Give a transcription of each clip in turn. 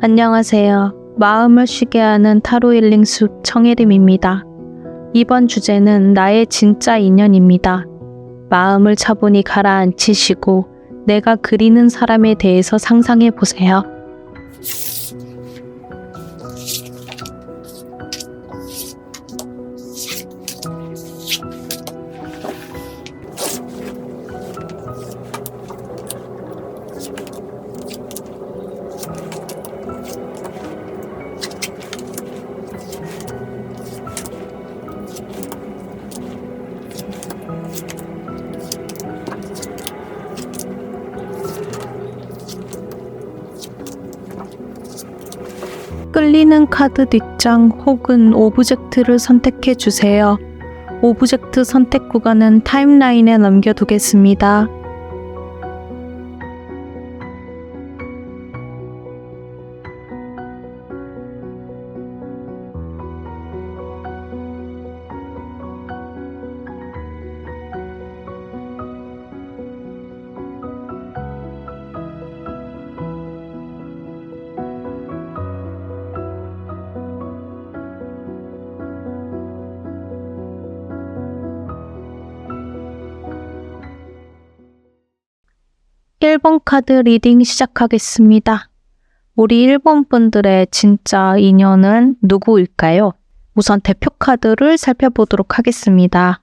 안녕하세요. 마음을 쉬게 하는 타로 힐링 숲 청혜림입니다. 이번 주제는 나의 진짜 인연입니다. 마음을 차분히 가라앉히시고 내가 그리는 사람에 대해서 상상해 보세요. 끌리는 카드 뒷장 혹은 오브젝트를 선택해 주세요. 오브젝트 선택 구간은 타임라인에 남겨두겠습니다. 일 번 카드 리딩 시작하겠습니다. 우리 1번 분들의 진짜 인연은 누구일까요? 우선 대표 카드를 살펴보도록 하겠습니다.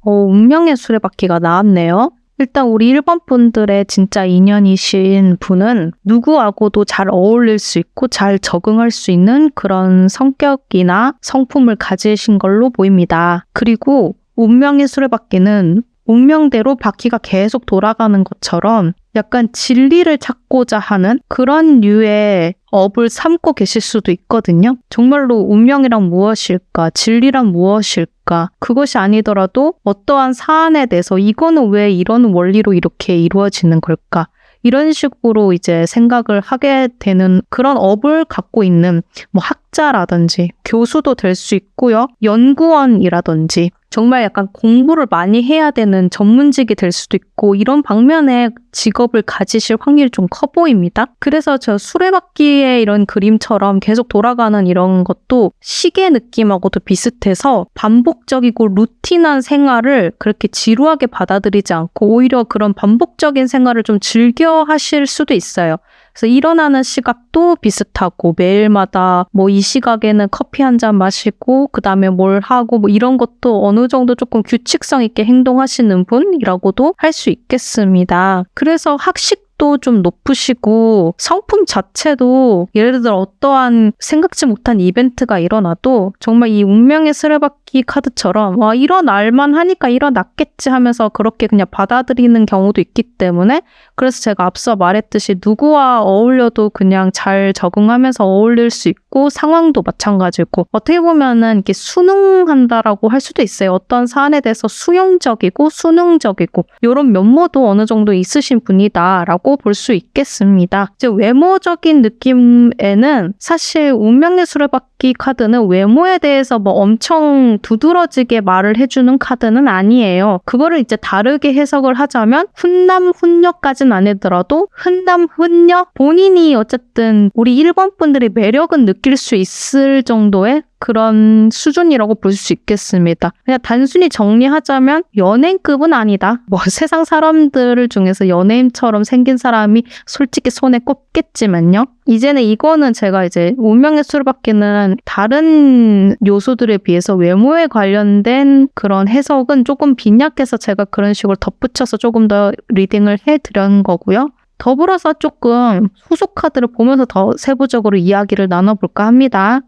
운명의 수레바퀴가 나왔네요. 일단 우리 1번 분들의 진짜 인연이신 분은 누구하고도 잘 어울릴 수 있고 잘 적응할 수 있는 그런 성격이나 성품을 가지신 걸로 보입니다. 그리고 운명의 수레바퀴는 운명대로 바퀴가 계속 돌아가는 것처럼 약간 진리를 찾고자 하는 그런 류의 업을 삼고 계실 수도 있거든요. 정말로 운명이란 무엇일까? 진리란 무엇일까? 그것이 아니더라도 어떠한 사안에 대해서 이거는 왜 이런 원리로 이렇게 이루어지는 걸까? 이런 식으로 이제 생각을 하게 되는 그런 업을 갖고 있는 학자라든지 교수도 될 수 있고요. 연구원이라든지 정말 약간 공부를 많이 해야 되는 전문직이 될 수도 있고 이런 방면의 직업을 가지실 확률이 좀 커 보입니다. 그래서 저 수레바퀴의 이런 그림처럼 계속 돌아가는 이런 것도 시계 느낌하고도 비슷해서 반복적이고 루틴한 생활을 그렇게 지루하게 받아들이지 않고 오히려 그런 반복적인 생활을 좀 즐겨 하실 수도 있어요. 그래서 일어나는 시각도 비슷하고 매일마다 이 시각에는 커피 한 잔 마시고 그 다음에 뭘 하고 이런 것도 어느 정도 조금 규칙성 있게 행동하시는 분이라고도 할 수 있겠습니다. 그래서 학식도 좀 높으시고 성품 자체도 예를 들어 어떠한 생각지 못한 이벤트가 일어나도 정말 이 운명의 수레바퀴 카드처럼 와 일어날만 하니까 일어났겠지 하면서 그렇게 그냥 받아들이는 경우도 있기 때문에 그래서 제가 앞서 말했듯이 누구와 어울려도 그냥 잘 적응하면서 어울릴 수 있고 상황도 마찬가지고 어떻게 보면은 이렇게 순응한다라고 할 수도 있어요. 어떤 사안에 대해서 수용적이고 수능적이고 이런 면모도 어느 정도 있으신 분이다라고 볼 수 있겠습니다. 이제 외모적인 느낌에는 사실 운명의 수레바퀴 카드는 외모에 대해서 엄청 두드러지게 말을 해주는 카드는 아니에요. 그거를 이제 다르게 해석을 하자면 훈남 훈녀까지는 아니더라도 훈남 훈녀 본인이 어쨌든 우리 1번 분들이 매력은 느낄 수 있을 정도의 그런 수준이라고 볼 수 있겠습니다. 그냥 단순히 정리하자면 연예인급은 아니다. 세상 사람들 중에서 연예인처럼 생긴 사람이 솔직히 손에 꼽겠지만요. 이제는 이거는 제가 이제 운명의 수레바퀴는 다른 요소들에 비해서 외모에 관련된 그런 해석은 조금 빈약해서 제가 그런 식으로 덧붙여서 조금 더 리딩을 해드린 거고요. 더불어서 조금 후속 카드를 보면서 더 세부적으로 이야기를 나눠볼까 합니다.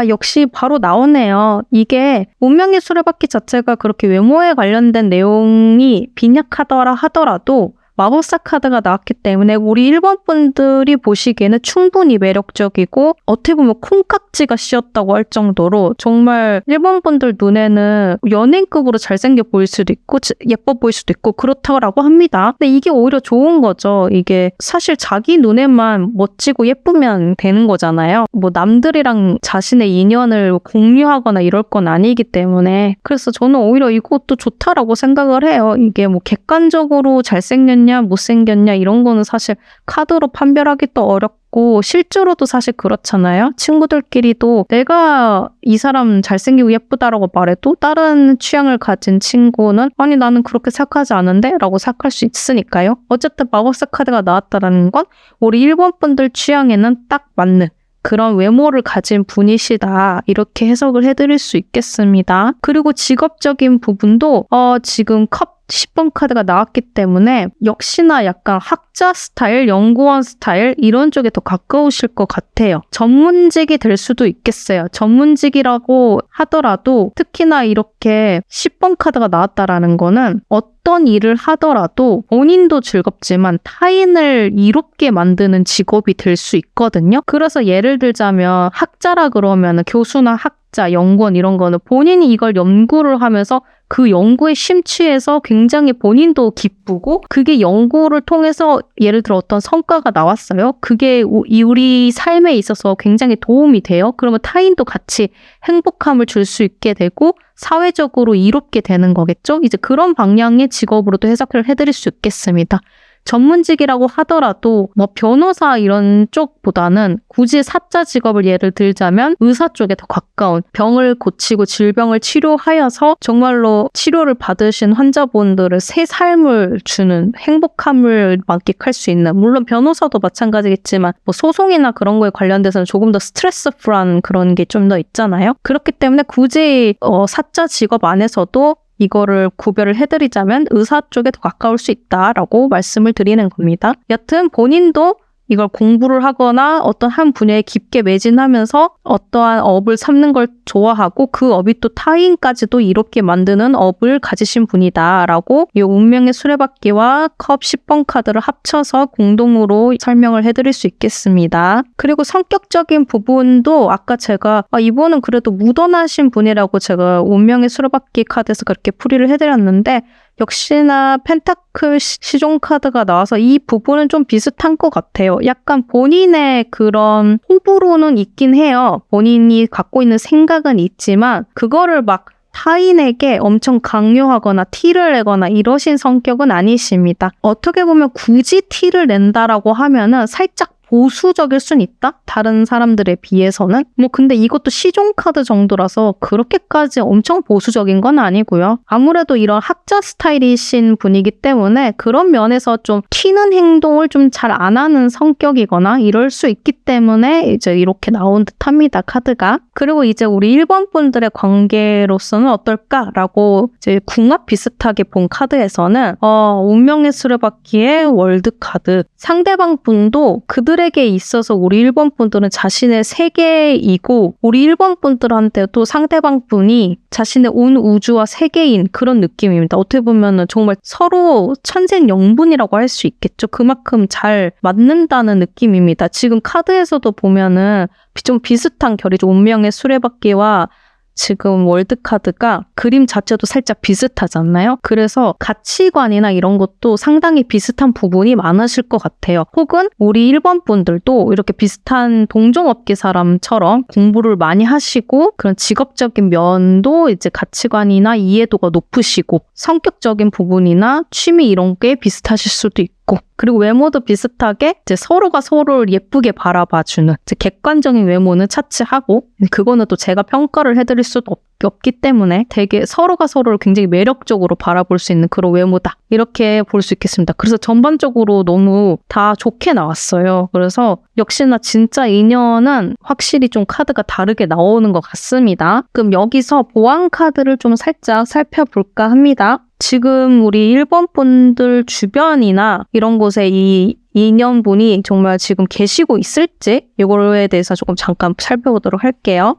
역시 바로 나오네요. 이게 운명의 수레바퀴 자체가 그렇게 외모에 관련된 내용이 빈약하더라 하더라도 마법사 카드가 나왔기 때문에 우리 1번 분들이 보시기에는 충분히 매력적이고 어떻게 보면 콩깍지가 씌었다고 할 정도로 정말 1번 분들 눈에는 연예인급으로 잘생겨 보일 수도 있고 예뻐 보일 수도 있고 그렇다고 합니다. 근데 이게 오히려 좋은 거죠. 이게 사실 자기 눈에만 멋지고 예쁘면 되는 거잖아요. 뭐 남들이랑 자신의 인연을 공유하거나 이럴 건 아니기 때문에 그래서 저는 오히려 이것도 좋다라고 생각을 해요. 이게 뭐 객관적으로 잘생겼냐 못생겼냐 이런 거는 사실 카드로 판별하기도 어렵고 실제로도 사실 그렇잖아요. 친구들끼리도 내가 이 사람 잘생기고 예쁘다라고 말해도 다른 취향을 가진 친구는 아니 나는 그렇게 생각하지 않은데? 라고 생각할 수 있으니까요. 어쨌든 마법사 카드가 나왔다는 건 우리 1번 분들 취향에는 딱 맞는 그런 외모를 가진 분이시다. 이렇게 해석을 해드릴 수 있겠습니다. 그리고 직업적인 부분도 지금 컵 10번 카드가 나왔기 때문에 역시나 약간 학자 스타일, 연구원 스타일 이런 쪽에 더 가까우실 것 같아요. 전문직이 될 수도 있겠어요. 전문직이라고 하더라도 특히나 이렇게 10번 카드가 나왔다라는 거는 어떤 일을 하더라도 본인도 즐겁지만 타인을 이롭게 만드는 직업이 될 수 있거든요. 그래서 예를 들자면 학자라 그러면 교수나 학자, 연구원 이런 거는 본인이 이걸 연구를 하면서 그 연구에 심취해서 굉장히 본인도 기쁘고 그게 연구를 통해서 예를 들어 어떤 성과가 나왔어요. 그게 우리 삶에 있어서 굉장히 도움이 돼요. 그러면 타인도 같이 행복함을 줄 수 있게 되고 사회적으로 이롭게 되는 거겠죠. 이제 그런 방향의 직업으로도 해석을 해드릴 수 있겠습니다. 전문직이라고 하더라도 뭐 변호사 이런 쪽보다는 굳이 사자 직업을 예를 들자면 의사 쪽에 더 가까운 병을 고치고 질병을 치료하여서 정말로 치료를 받으신 환자분들을 새 삶을 주는 행복함을 만끽할 수 있는 물론 변호사도 마찬가지겠지만 뭐 소송이나 그런 거에 관련돼서는 조금 더 스트레스 풀한 그런 게 좀 더 있잖아요. 그렇기 때문에 굳이 사자 직업 안에서도 이거를 구별을 해드리자면 의사 쪽에 더 가까울 수 있다라고 말씀을 드리는 겁니다. 여튼 본인도 이걸 공부를 하거나 어떤 한 분야에 깊게 매진하면서 어떠한 업을 삼는 걸 좋아하고 그 업이 또 타인까지도 이롭게 만드는 업을 가지신 분이다라고 이 운명의 수레바퀴와 컵 10번 카드를 합쳐서 공동으로 설명을 해드릴 수 있겠습니다. 그리고 성격적인 부분도 아까 제가 이분은 그래도 무던하신 분이라고 제가 운명의 수레바퀴 카드에서 그렇게 풀이를 해드렸는데 역시나 펜타클 시종 카드가 나와서 이 부분은 좀 비슷한 것 같아요. 약간 본인의 그런 호불호는 있긴 해요. 본인이 갖고 있는 생각은 있지만 그거를 막 타인에게 엄청 강요하거나 티를 내거나 이러신 성격은 아니십니다. 어떻게 보면 굳이 티를 낸다라고 하면은 살짝 보수적일 순 있다? 다른 사람들에 비해서는? 뭐 근데 이것도 시종 카드 정도라서 그렇게까지 엄청 보수적인 건 아니고요. 아무래도 이런 학자 스타일이신 분이기 때문에 그런 면에서 좀 튀는 행동을 좀 잘 안 하는 성격이거나 이럴 수 있기 때문에 이제 이렇게 나온 듯합니다, 카드가. 그리고 이제 우리 1번 분들의 관계로서는 어떨까라고 이제 궁합 비슷하게 본 카드에서는 운명의 수레바퀴의 월드 카드. 상대방 분도 그들에게 있어서 우리 1번 분들은 자신의 세계이고 우리 1번 분들한테도 상대방 분이 자신의 온 우주와 세계인 그런 느낌입니다. 어떻게 보면 정말 서로 천생연분이라고 할 수 있겠죠. 그만큼 잘 맞는다는 느낌입니다. 지금 카드에서도 보면은 좀 비슷한 결이죠. 운명의 수레바퀴와 지금 월드카드가 그림 자체도 살짝 비슷하잖아요. 그래서 가치관이나 이런 것도 상당히 비슷한 부분이 많으실 것 같아요. 혹은 우리 1번 분들도 이렇게 비슷한 동종업계 사람처럼 공부를 많이 하시고 그런 직업적인 면도 이제 가치관이나 이해도가 높으시고 성격적인 부분이나 취미 이런 게 비슷하실 수도 있고 그리고 외모도 비슷하게 이제 서로가 서로를 예쁘게 바라봐주는 이제 객관적인 외모는 차치하고 그거는 또 제가 평가를 해드릴 수도 없기 때문에 되게 서로가 서로를 굉장히 매력적으로 바라볼 수 있는 그런 외모다 이렇게 볼 수 있겠습니다. 그래서 전반적으로 너무 다 좋게 나왔어요. 그래서 역시나 진짜 인연은 확실히 좀 카드가 다르게 나오는 것 같습니다. 그럼 여기서 보안 카드를 좀 살짝 살펴볼까 합니다. 지금 우리 1번 분들 주변이나 이런 곳에 이 인연분이 정말 지금 계시고 있을지 이거에 대해서 조금 잠깐 살펴보도록 할게요.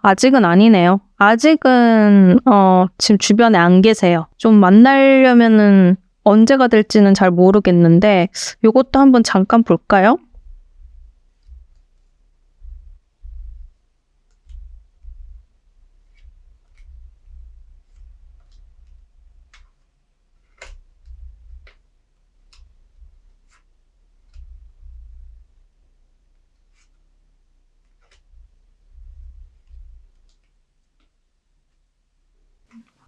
아직은 아니네요. 아직은 지금 주변에 안 계세요. 좀 만나려면은 언제가 될지는 잘 모르겠는데 요것도 한번 잠깐 볼까요?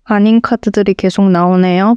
아닌 카드들이 계속 나오네요.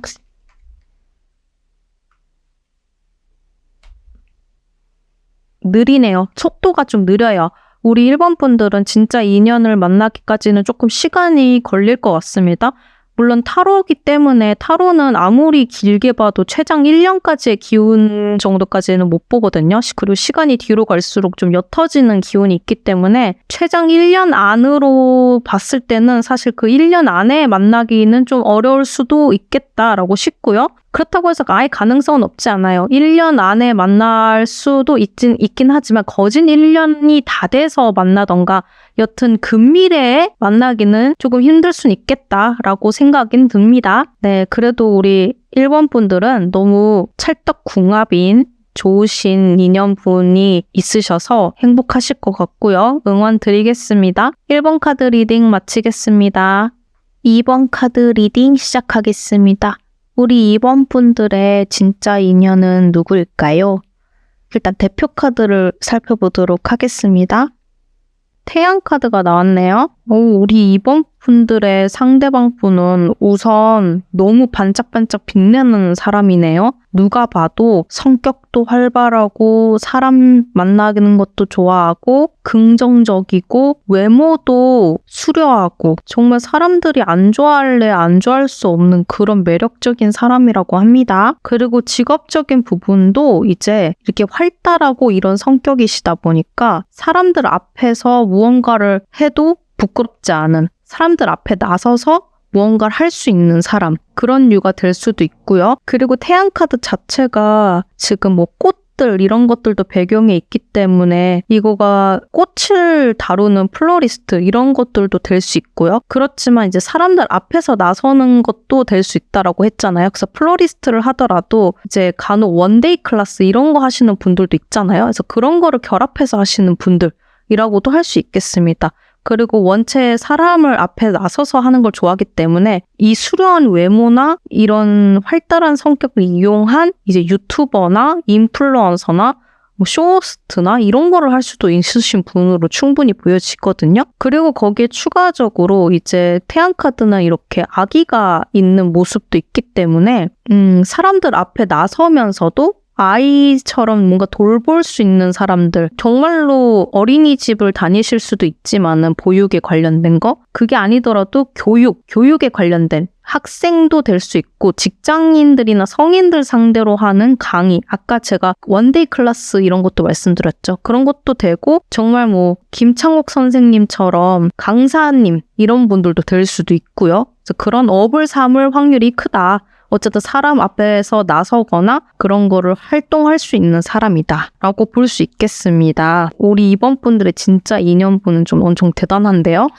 느리네요. 속도가 좀 느려요. 우리 1번 분들은 진짜 인연을 만나기까지는 조금 시간이 걸릴 것 같습니다. 물론 타로이기 때문에 타로는 아무리 길게 봐도 최장 1년까지의 기운 정도까지는 못 보거든요. 그리고 시간이 뒤로 갈수록 좀 옅어지는 기운이 있기 때문에 최장 1년 안으로 봤을 때는 사실 그 1년 안에 만나기는 좀 어려울 수도 있겠다라고 싶고요. 그렇다고 해서 아예 가능성은 없지 않아요. 1년 안에 만날 수도 있긴 하지만 거진 1년이 다 돼서 만나던가 여튼 근미래에 만나기는 조금 힘들 수는 있겠다라고 생각은 듭니다. 네, 그래도 우리 1번 분들은 너무 찰떡궁합인 좋으신 인연분이 있으셔서 행복하실 것 같고요. 응원 드리겠습니다. 1번 카드 리딩 마치겠습니다. 2번 카드 리딩 시작하겠습니다. 우리 2번 분들의 진짜 인연은 누구일까요? 일단 대표 카드를 살펴보도록 하겠습니다. 태양 카드가 나왔네요. 우리 2번 분들의 상대방 분은 우선 너무 반짝반짝 빛나는 사람이네요. 누가 봐도 성격도 활발하고 사람 만나는 것도 좋아하고 긍정적이고 외모도 수려하고 정말 사람들이 안 좋아할래 안 좋아할 수 없는 그런 매력적인 사람이라고 합니다. 그리고 직업적인 부분도 이제 이렇게 활달하고 이런 성격이시다 보니까 사람들 앞에서 무언가를 해도 부끄럽지 않은 사람들 앞에 나서서 무언가를 할 수 있는 사람 그런 류가 될 수도 있고요. 그리고 태양카드 자체가 지금 뭐 꽃들 이런 것들도 배경에 있기 때문에 이거가 꽃을 다루는 플로리스트 이런 것들도 될 수 있고요. 그렇지만 이제 사람들 앞에서 나서는 것도 될 수 있다라고 했잖아요. 그래서 플로리스트를 하더라도 이제 간혹 원데이 클래스 이런 거 하시는 분들도 있잖아요. 그래서 그런 거를 결합해서 하시는 분들이라고도 할 수 있겠습니다. 그리고 원체 사람을 앞에 나서서 하는 걸 좋아하기 때문에 이 수려한 외모나 이런 활달한 성격을 이용한 이제 유튜버나 인플루언서나 뭐 쇼호스트나 이런 거를 할 수도 있으신 분으로 충분히 보여지거든요. 그리고 거기에 추가적으로 이제 태양카드는 이렇게 아기가 있는 모습도 있기 때문에 사람들 앞에 나서면서도 아이처럼 뭔가 돌볼 수 있는 사람들, 정말로 어린이집을 다니실 수도 있지만은 보육에 관련된 거, 그게 아니더라도 교육에 관련된 학생도 될 수 있고 직장인들이나 성인들 상대로 하는 강의, 아까 제가 원데이 클래스 이런 것도 말씀드렸죠. 그런 것도 되고 정말 뭐 김창옥 선생님처럼 강사님 이런 분들도 될 수도 있고요. 그래서 그런 업을 삼을 확률이 크다. 어쨌든 사람 앞에서 나서거나 그런 거를 활동할 수 있는 사람이다 라고 볼 수 있겠습니다. 우리 2번 분들의 진짜 인연분은 좀 엄청 대단한데요.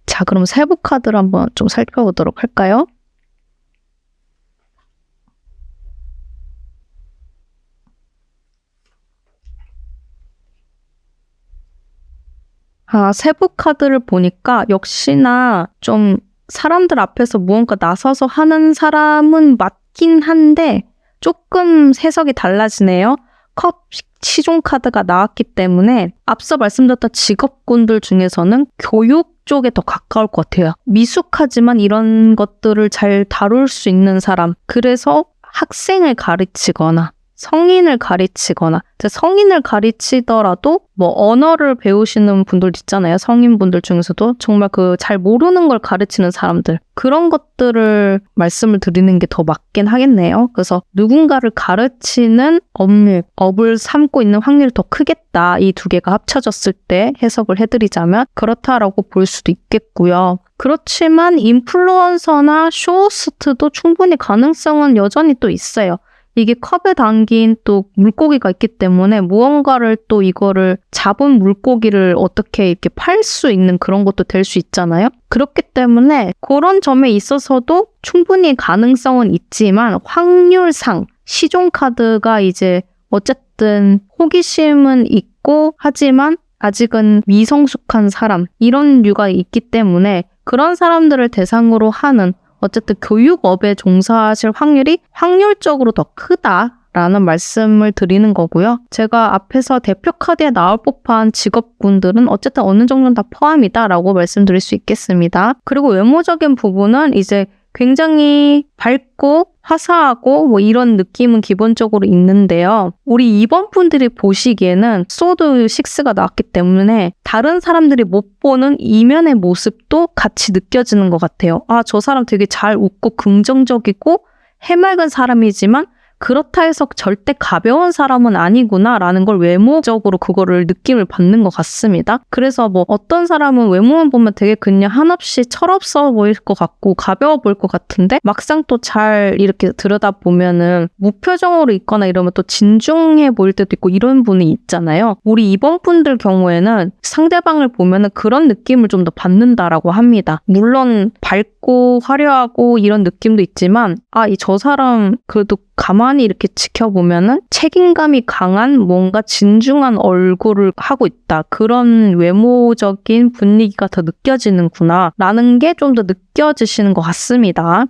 자, 그럼 세부 카드를 한번 좀 살펴보도록 할까요? 세부 카드를 보니까 역시나 좀 사람들 앞에서 무언가 나서서 하는 사람은 맞긴 한데 조금 해석이 달라지네요. 컵 시종 카드가 나왔기 때문에 앞서 말씀드렸던 직업군들 중에서는 교육 쪽에 더 가까울 것 같아요. 미숙하지만 이런 것들을 잘 다룰 수 있는 사람. 그래서 학생을 가르치거나 성인을 가르치거나 성인을 가르치더라도 뭐 언어를 배우시는 분들 있잖아요. 성인분들 중에서도 정말 그 잘 모르는 걸 가르치는 사람들 그런 것들을 말씀을 드리는 게 더 맞긴 하겠네요. 그래서 누군가를 가르치는 업을 삼고 있는 확률이 더 크겠다. 이 두 개가 합쳐졌을 때 해석을 해드리자면 그렇다라고 볼 수도 있겠고요. 그렇지만 인플루언서나 쇼호스트도 충분히 가능성은 여전히 또 있어요. 이게 컵에 담긴 또 물고기가 있기 때문에 무언가를 또 이거를 잡은 물고기를 어떻게 이렇게 팔 수 있는 그런 것도 될 수 있잖아요. 그렇기 때문에 그런 점에 있어서도 충분히 가능성은 있지만 확률상 시종카드가 이제 어쨌든 호기심은 있고 하지만 아직은 미성숙한 사람 이런 류가 있기 때문에 그런 사람들을 대상으로 하는 어쨌든 교육업에 종사하실 확률이 확률적으로 더 크다라는 말씀을 드리는 거고요. 제가 앞에서 대표 카드에 나올 법한 직업군들은 어쨌든 어느 정도는 다 포함이다라고 말씀드릴 수 있겠습니다. 그리고 외모적인 부분은 이제 굉장히 밝고 화사하고 뭐 이런 느낌은 기본적으로 있는데요. 우리 2번 분들이 보시기에는 소드 6가 나왔기 때문에 다른 사람들이 못 보는 이면의 모습도 같이 느껴지는 것 같아요. 아, 저 사람 되게 잘 웃고 긍정적이고 해맑은 사람이지만 그렇다 해서 절대 가벼운 사람은 아니구나 라는 걸 외모적으로 그거를 느낌을 받는 것 같습니다. 그래서 뭐 어떤 사람은 외모만 보면 되게 그냥 한없이 철없어 보일 것 같고 가벼워 보일 것 같은데 막상 또 잘 이렇게 들여다보면은 무표정으로 있거나 이러면 또 진중해 보일 때도 있고 이런 분이 있잖아요. 우리 2번 분들 경우에는 상대방을 보면은 그런 느낌을 좀 더 받는다라고 합니다. 물론 밝고 화려하고 이런 느낌도 있지만 저 사람 그래도 가만히 이렇게 지켜보면은 책임감이 강한 뭔가 진중한 얼굴을 하고 있다. 그런 외모적인 분위기가 더 느껴지는구나 라는 게 좀 더 느껴지시는 것 같습니다.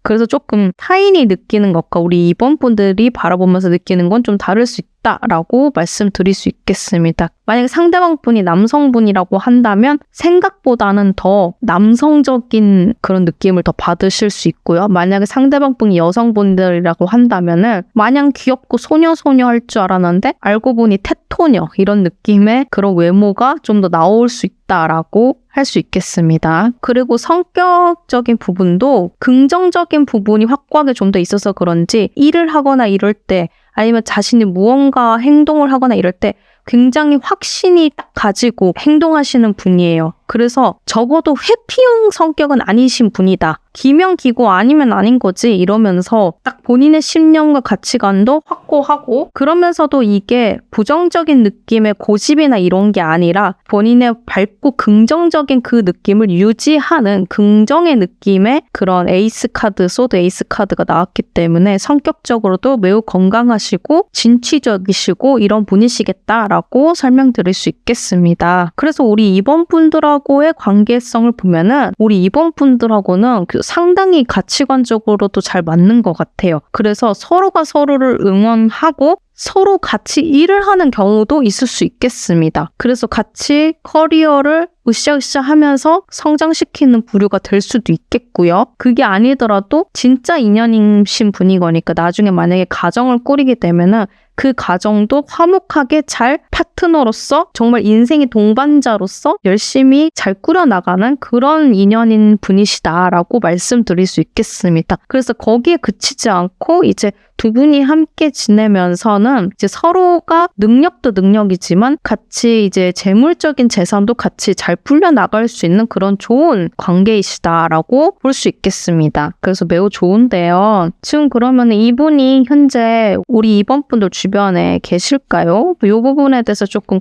그래서 조금 타인이 느끼는 것과 우리 2번 분들이 바라보면서 느끼는 건 좀 다를 수 있다라고 말씀드릴 수 있겠습니다. 만약에 상대방 분이 남성분이라고 한다면 생각보다는 더 남성적인 그런 느낌을 더 받으실 수 있고요. 만약에 상대방 분이 여성분들이라고 한다면은 마냥 귀엽고 소녀 할 줄 알았는데 알고 보니 테토녀 이런 느낌의 그런 외모가 좀 더 나올 수 있다라고 할 수 있겠습니다. 그리고 성격적인 부분도 긍정적인 부분이 확고하게 좀 더 있어서 그런지 일을 하거나 이럴 때 아니면 자신이 무언가 행동을 하거나 이럴 때 굉장히 확신이 딱 가지고 행동하시는 분이에요. 그래서 적어도 회피형 성격은 아니신 분이다. 기면 기고 아니면 아닌 거지 이러면서 딱 본인의 신념과 가치관도 확고하고 그러면서도 이게 부정적인 느낌의 고집이나 이런 게 아니라 본인의 밝고 긍정적인 그 느낌을 유지하는 긍정의 느낌의 그런 에이스 카드, 소드 에이스 카드가 나왔기 때문에 성격적으로도 매우 건강하시고 진취적이시고 이런 분이시겠다라고 설명드릴 수 있겠습니다. 그래서 우리 2번 분들하고의 관계성을 보면은 우리 2번 분들하고는 상당히 가치관적으로도 잘 맞는 것 같아요. 그래서 서로가 서로를 응원하고 서로 같이 일을 하는 경우도 있을 수 있겠습니다. 그래서 같이 커리어를 으쌰으쌰 하면서 성장시키는 부류가 될 수도 있겠고요. 그게 아니더라도 진짜 인연이신 분이거니까 나중에 만약에 가정을 꾸리게 되면은 그 가정도 화목하게 잘 파트너로서 정말 인생의 동반자로서 열심히 잘 꾸려나가는 그런 인연인 분이시다라고 말씀드릴 수 있겠습니다. 그래서 거기에 그치지 않고 이제 두 분이 함께 지내면서는 이제 서로가 능력도 능력이지만 같이 이제 재물적인 재산도 같이 잘 풀려나갈 수 있는 그런 좋은 관계이시다라고 볼 수 있겠습니다. 그래서 매우 좋은데요. 지금 그러면 이분이 현재 우리 2번 분들 주변에 계실까요? 이 부분에 대해서 조금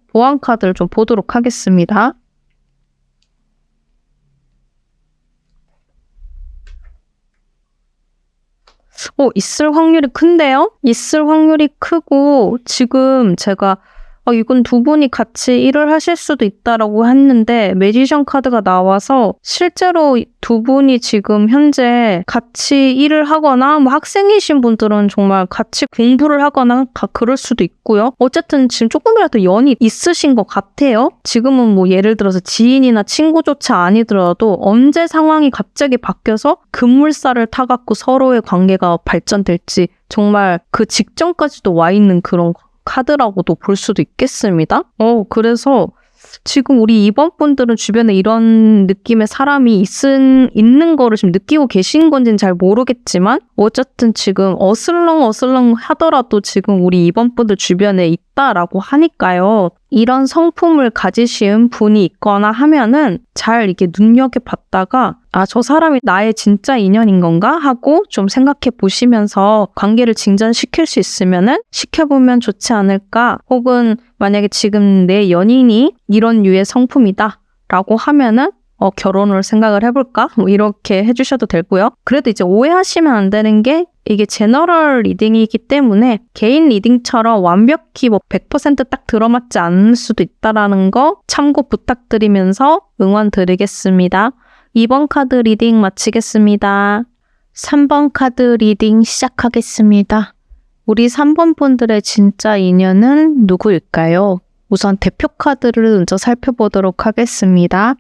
보안 카드를 좀 보도록 하겠습니다. 있을 확률이 큰데요? 있을 확률이 크고 지금 제가 이건 두 분이 같이 일을 하실 수도 있다라고 했는데 매지션 카드가 나와서 실제로 두 분이 지금 현재 같이 일을 하거나 뭐 학생이신 분들은 정말 같이 공부를 하거나 그럴 수도 있고요. 어쨌든 지금 조금이라도 연이 있으신 것 같아요. 지금은 뭐 예를 들어서 지인이나 친구조차 아니더라도 언제 상황이 갑자기 바뀌어서 급물살을 타갖고 서로의 관계가 발전될지 정말 그 직전까지도 와 있는 그런 카드라고도 볼 수도 있겠습니다. 그래서 지금 우리 2번 분들은 주변에 이런 느낌의 사람이 있는 거를 지금 느끼고 계신 건지는 잘 모르겠지만 어쨌든 지금 어슬렁 하더라도 지금 우리 2번 분들 주변에 있다라고 하니까요. 이런 성품을 가지신 분이 있거나 하면은 잘 이렇게 눈여겨봤다가 저 사람이 나의 진짜 인연인 건가? 하고 좀 생각해 보시면서 관계를 진전시킬 수 있으면은 시켜보면 좋지 않을까? 혹은 만약에 지금 내 연인이 이런 류의 성품이다 라고 하면은 결혼을 생각을 해볼까? 뭐 이렇게 해주셔도 되고요. 그래도 이제 오해하시면 안 되는 게 이게 제너럴 리딩이기 때문에 개인 리딩처럼 완벽히 100% 들어맞지 않을 수도 있다라는 거 참고 부탁드리면서 응원 드리겠습니다. 2번 카드 리딩 마치겠습니다. 3번 카드 리딩 시작하겠습니다. 우리 3번 분들의 진짜 인연은 누구일까요? 우선 대표 카드를 먼저 살펴보도록 하겠습니다.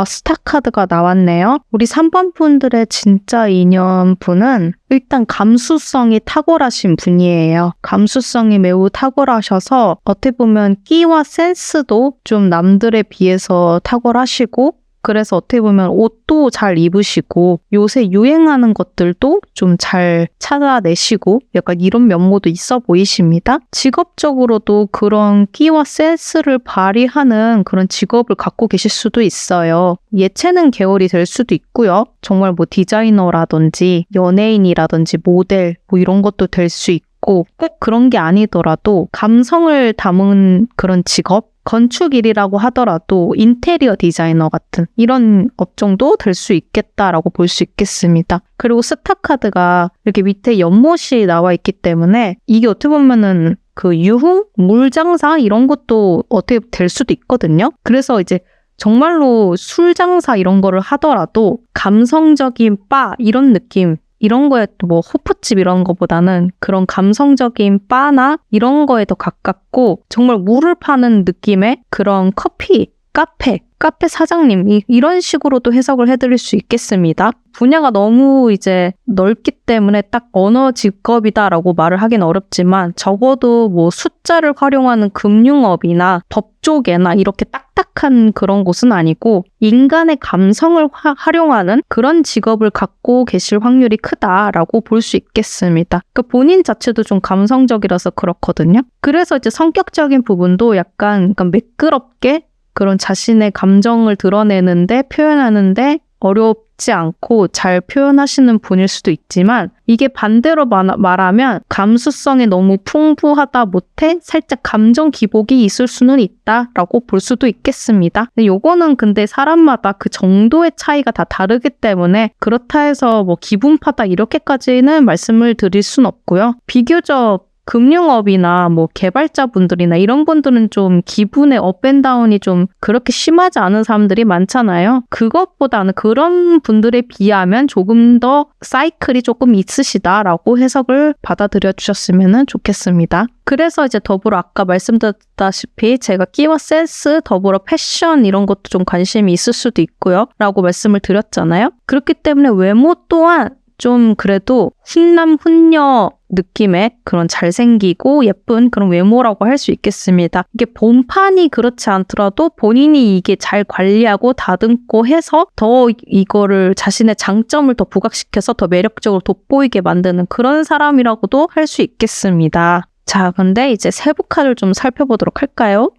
스타 카드가 나왔네요. 우리 3번 분들의 진짜 인연 분은 일단 감수성이 탁월하신 분이에요. 감수성이 매우 탁월하셔서 어떻게 보면 끼와 센스도 좀 남들에 비해서 탁월하시고 그래서 어떻게 보면 옷도 잘 입으시고 요새 유행하는 것들도 좀 잘 찾아내시고 약간 이런 면모도 있어 보이십니다. 직업적으로도 그런 끼와 센스를 발휘하는 그런 직업을 갖고 계실 수도 있어요. 예체능 계열이 될 수도 있고요. 정말 디자이너라든지 연예인이라든지 모델 이런 것도 될 수 있고 꼭 그런 게 아니더라도 감성을 담은 그런 직업 건축 일이라고 하더라도 인테리어 디자이너 같은 이런 업종도 될 수 있겠다라고 볼 수 있겠습니다. 그리고 스타 카드가 이렇게 밑에 연못이 나와 있기 때문에 이게 어떻게 보면은 유흥? 물장사? 이런 것도 어떻게 될 수도 있거든요. 그래서 이제 정말로 술장사 이런 거를 하더라도 감성적인 바 이런 느낌 이런 거에 호프집 이런 거보다는 그런 감성적인 바나 이런 거에 더 가깝고 정말 물을 파는 느낌의 그런 커피, 카페 사장님 이런 식으로도 해석을 해드릴 수 있겠습니다. 분야가 너무 이제 넓기 때문에 딱 어느 직업이다라고 말을 하긴 어렵지만 적어도 숫자를 활용하는 금융업이나 법 쪽에나 이렇게 딱딱한 그런 곳은 아니고 인간의 감성을 활용하는 그런 직업을 갖고 계실 확률이 크다라고 볼 수 있겠습니다. 본인 자체도 좀 감성적이라서 그렇거든요. 그래서 이제 성격적인 부분도 약간 매끄럽게 그런 자신의 감정을 드러내는데 표현하는데 어렵지 않고 잘 표현하시는 분일 수도 있지만 이게 반대로 말하면 감수성이 너무 풍부하다 못해 살짝 감정 기복이 있을 수는 있다라고 볼 수도 있겠습니다. 요거는 근데 사람마다 그 정도의 차이가 다 다르기 때문에 그렇다 해서 기분파다 이렇게까지는 말씀을 드릴 순 없고요. 비교적 금융업이나 개발자분들이나 이런 분들은 좀 기분의 업앤다운이 좀 그렇게 심하지 않은 사람들이 많잖아요. 그것보다는 그런 분들에 비하면 조금 더 사이클이 조금 있으시다라고 해석을 받아들여 주셨으면 좋겠습니다. 그래서 이제 더불어 아까 말씀드렸다시피 제가 끼와 센스, 더불어 패션 이런 것도 좀 관심이 있을 수도 있고요. 라고 말씀을 드렸잖아요. 그렇기 때문에 외모 또한 좀 그래도 훈남 훈녀 느낌의 그런 잘생기고 예쁜 그런 외모라고 할 수 있겠습니다. 이게 본판이 그렇지 않더라도 본인이 이게 잘 관리하고 다듬고 해서 더 이거를 자신의 장점을 더 부각시켜서 더 매력적으로 돋보이게 만드는 그런 사람이라고도 할 수 있겠습니다. 자, 근데 이제 세부 카드를 좀 살펴보도록 할까요?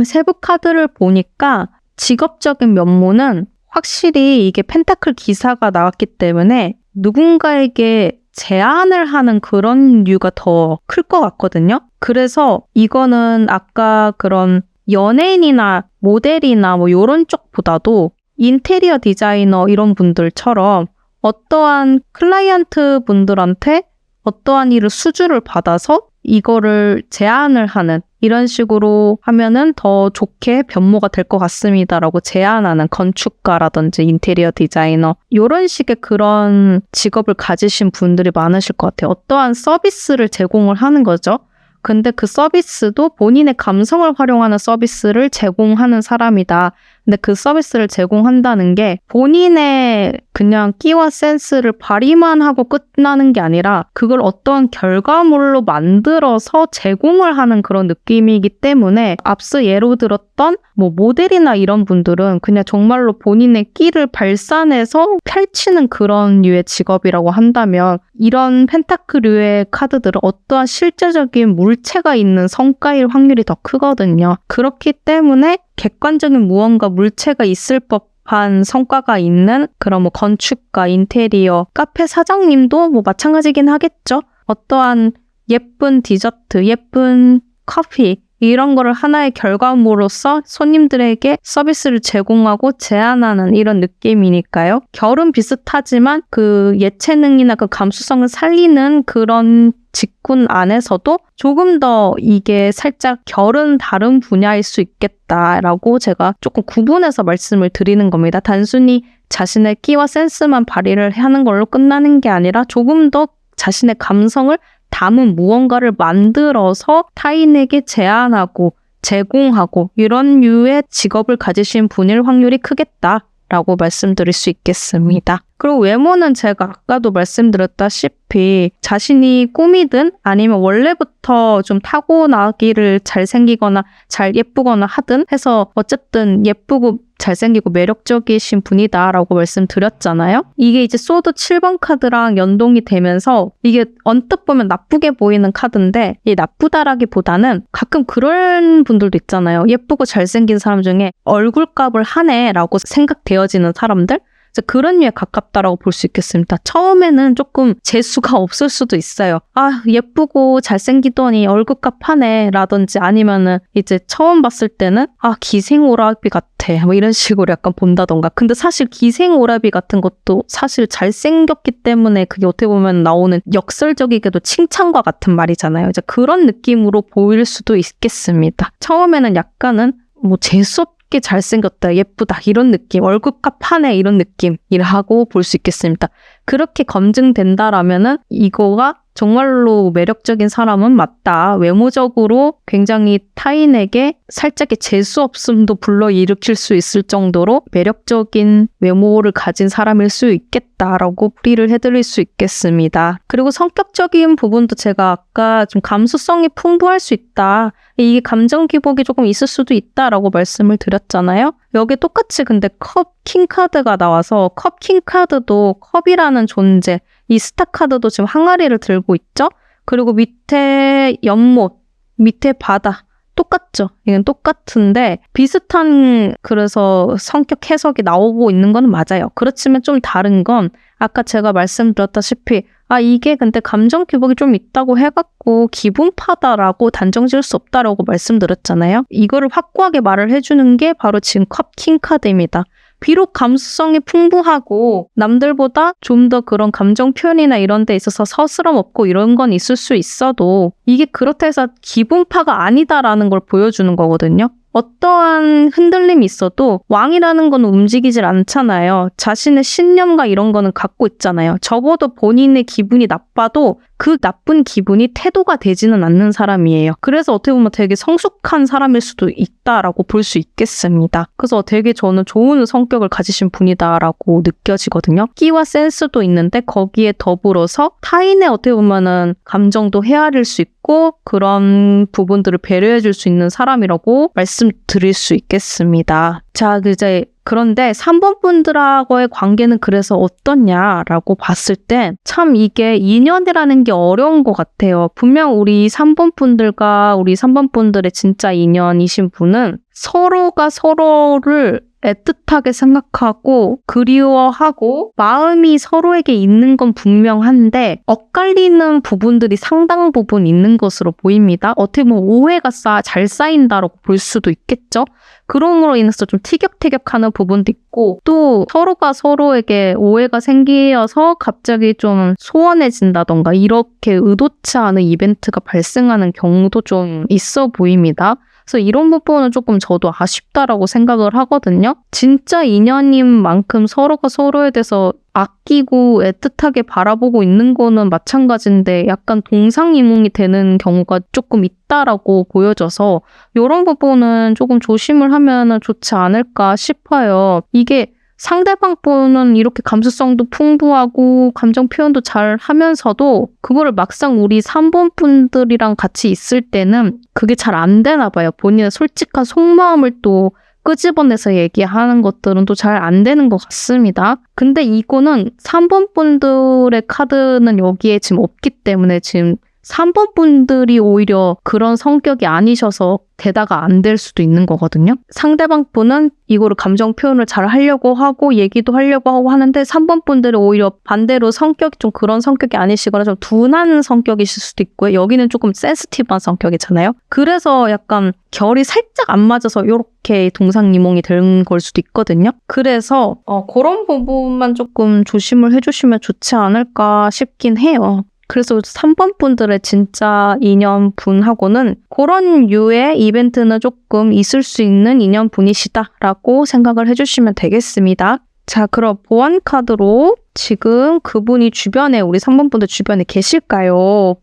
세부 카드를 보니까 직업적인 면모는 확실히 이게 펜타클 기사가 나왔기 때문에 누군가에게 제안을 하는 그런 류가 더 클 것 같거든요. 그래서 이거는 아까 그런 연예인이나 모델이나 이런 쪽보다도 인테리어 디자이너 이런 분들처럼 어떠한 클라이언트 분들한테 어떠한 일을 수주를 받아서 이거를 제안을 하는 이런 식으로 하면은 더 좋게 변모가 될 것 같습니다라고 제안하는 건축가라든지 인테리어 디자이너 이런 식의 그런 직업을 가지신 분들이 많으실 것 같아요. 어떠한 서비스를 제공을 하는 거죠. 근데 그 서비스도 본인의 감성을 활용하는 서비스를 제공하는 사람이다. 근데 그 서비스를 제공한다는 게 본인의 그냥 끼와 센스를 발휘만 하고 끝나는 게 아니라 그걸 어떤 결과물로 만들어서 제공을 하는 그런 느낌이기 때문에 앞서 예로 들었던 모델이나 이런 분들은 그냥 정말로 본인의 끼를 발산해서 펼치는 그런 류의 직업이라고 한다면 이런 펜타클류의 카드들은 어떠한 실제적인 물체가 있는 성과일 확률이 더 크거든요. 그렇기 때문에 객관적인 무언가 물체가 있을 법한 성과가 있는 그런 건축가, 인테리어, 카페 사장님도 마찬가지긴 하겠죠. 어떠한 예쁜 디저트, 예쁜 커피 이런 거를 하나의 결과물로서 손님들에게 서비스를 제공하고 제안하는 이런 느낌이니까요. 결은 비슷하지만 그 예체능이나 그 감수성을 살리는 그런 직군 안에서도 조금 더 이게 살짝 결은 다른 분야일 수 있겠다라고 제가 조금 구분해서 말씀을 드리는 겁니다. 단순히 자신의 끼와 센스만 발휘를 하는 걸로 끝나는 게 아니라 조금 더 자신의 감성을 담은 무언가를 만들어서 타인에게 제안하고 제공하고 이런 류의 직업을 가지신 분일 확률이 크겠다라고 말씀드릴 수 있겠습니다. 그리고 외모는 제가 아까도 말씀드렸다시피 자신이 꾸미든 아니면 원래부터 좀 타고나기를 잘생기거나 잘 예쁘거나 하든 해서 어쨌든 예쁘고 잘생기고 매력적이신 분이다라고 말씀드렸잖아요. 이게 이제 소드 7번 카드랑 연동이 되면서 이게 언뜻 보면 나쁘게 보이는 카드인데 이 나쁘다라기보다는 가끔 그런 분들도 있잖아요. 예쁘고 잘생긴 사람 중에 얼굴값을 하네라고 생각되어지는 사람들? 그런 류에 가깝다라고 볼 수 있겠습니다. 처음에는 조금 재수가 없을 수도 있어요. 아, 예쁘고 잘생기더니 얼굴값 하네 라든지 아니면은 이제 처음 봤을 때는 아, 기생오라비 같아 이런 식으로 약간 본다던가. 근데 사실 기생오라비 같은 것도 사실 잘생겼기 때문에 그게 어떻게 보면 나오는 역설적이게도 칭찬과 같은 말이잖아요. 이제 그런 느낌으로 보일 수도 있겠습니다. 처음에는 약간은 재수 없게 잘생겼다, 예쁘다 이런 느낌, 얼굴값 하네 이런 느낌이라고 볼 수 있겠습니다. 그렇게 검증된다라면은 이거가 정말로 매력적인 사람은 맞다. 외모적으로 굉장히 타인에게 살짝의 재수없음도 불러일으킬 수 있을 정도로 매력적인 외모를 가진 사람일 수 있겠다라고 풀이를 해드릴 수 있겠습니다. 그리고 성격적인 부분도 제가 아까 좀 감수성이 풍부할 수 있다. 이게 감정 기복이 조금 있을 수도 있다라고 말씀을 드렸잖아요. 여기 똑같이 근데 컵 킹카드가 나와서 컵 킹카드도 컵이라는 존재, 이 스타 카드도 지금 항아리를 들고 있죠? 그리고 밑에 연못, 밑에 바다 똑같죠? 이건 똑같은데 비슷한 그래서 성격 해석이 나오고 있는 건 맞아요. 그렇지만 좀 다른 건 아까 제가 말씀드렸다시피 이게 근데 감정 기복이 좀 있다고 해갖고 기분파다라고 단정 지을 수 없다라고 말씀드렸잖아요. 이거를 확고하게 말을 해주는 게 바로 지금 컵 킹카드입니다. 비록 감수성이 풍부하고 남들보다 좀 더 그런 감정 표현이나 이런 데 있어서 서스럼 없고 이런 건 있을 수 있어도 이게 그렇다 해서 기분파가 아니다라는 걸 보여주는 거거든요. 어떠한 흔들림이 있어도 왕이라는 건 움직이질 않잖아요. 자신의 신념과 이런 거는 갖고 있잖아요. 적어도 본인의 기분이 나빠도 그 나쁜 기분이 태도가 되지는 않는 사람이에요. 그래서 어떻게 보면 되게 성숙한 사람일 수도 있다라고 볼 수 있겠습니다. 그래서 되게 저는 좋은 성격을 가지신 분이다라고 느껴지거든요. 끼와 센스도 있는데 거기에 더불어서 타인의 어떻게 보면은 감정도 헤아릴 수 있고 그런 부분들을 배려해 줄 수 있는 사람이라고 말씀드릴 수 있겠습니다. 자, 이제 그런데 3번 분들하고의 관계는 그래서 어떻냐라고 봤을 때 참 이게 인연이라는 게 어려운 것 같아요. 분명 우리 3번 분들과 우리 3번 분들의 진짜 인연이신 분은 서로가 서로를 애틋하게 생각하고 그리워하고 마음이 서로에게 있는 건 분명한데 엇갈리는 부분들이 상당 부분 있는 것으로 보입니다. 어떻게 보면 오해가 잘 쌓인다라고 볼 수도 있겠죠. 그럼으로 인해서 좀 티격태격하는 부분도 있고 또 서로가 서로에게 오해가 생겨서 갑자기 좀 소원해진다던가 이렇게 의도치 않은 이벤트가 발생하는 경우도 좀 있어 보입니다. 그래서 이런 부분은 조금 저도 아쉽다라고 생각을 하거든요. 진짜 인연인 만큼 서로가 서로에 대해서 아끼고 애틋하게 바라보고 있는 거는 마찬가지인데 약간 동상이몽이 되는 경우가 조금 있다라고 보여져서 이런 부분은 조금 조심을 하면 좋지 않을까 싶어요. 이게 상대방 분은 이렇게 감수성도 풍부하고 감정 표현도 잘 하면서도 그거를 막상 우리 3번 분들이랑 같이 있을 때는 그게 잘 안 되나 봐요. 본인의 솔직한 속마음을 또 끄집어내서 얘기하는 것들은 또 잘 안 되는 것 같습니다. 근데 이거는 3번 분들의 카드는 여기에 지금 없기 때문에 지금 3번 분들이 오히려 그런 성격이 아니셔서 대다가 안 될 수도 있는 거거든요. 상대방 분은 이거를 감정 표현을 잘 하려고 하고 얘기도 하려고 하고 하는데 3번 분들은 오히려 반대로 성격이 좀 그런 성격이 아니시거나 좀 둔한 성격이실 수도 있고요. 여기는 조금 센시티브한 성격이잖아요. 그래서 약간 결이 살짝 안 맞아서 이렇게 동상이몽이 된 걸 수도 있거든요. 그래서 그런 부분만 조금 조심을 해주시면 좋지 않을까 싶긴 해요. 그래서 3번 분들의 진짜 인연분하고는 그런 류의 이벤트는 조금 있을 수 있는 인연분이시다라고 생각을 해주시면 되겠습니다. 자, 그럼 보안 카드로 지금 그분이 주변에, 우리 3번 분들 주변에 계실까요?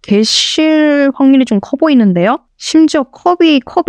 계실 확률이 좀 커 보이는데요? 심지어 컵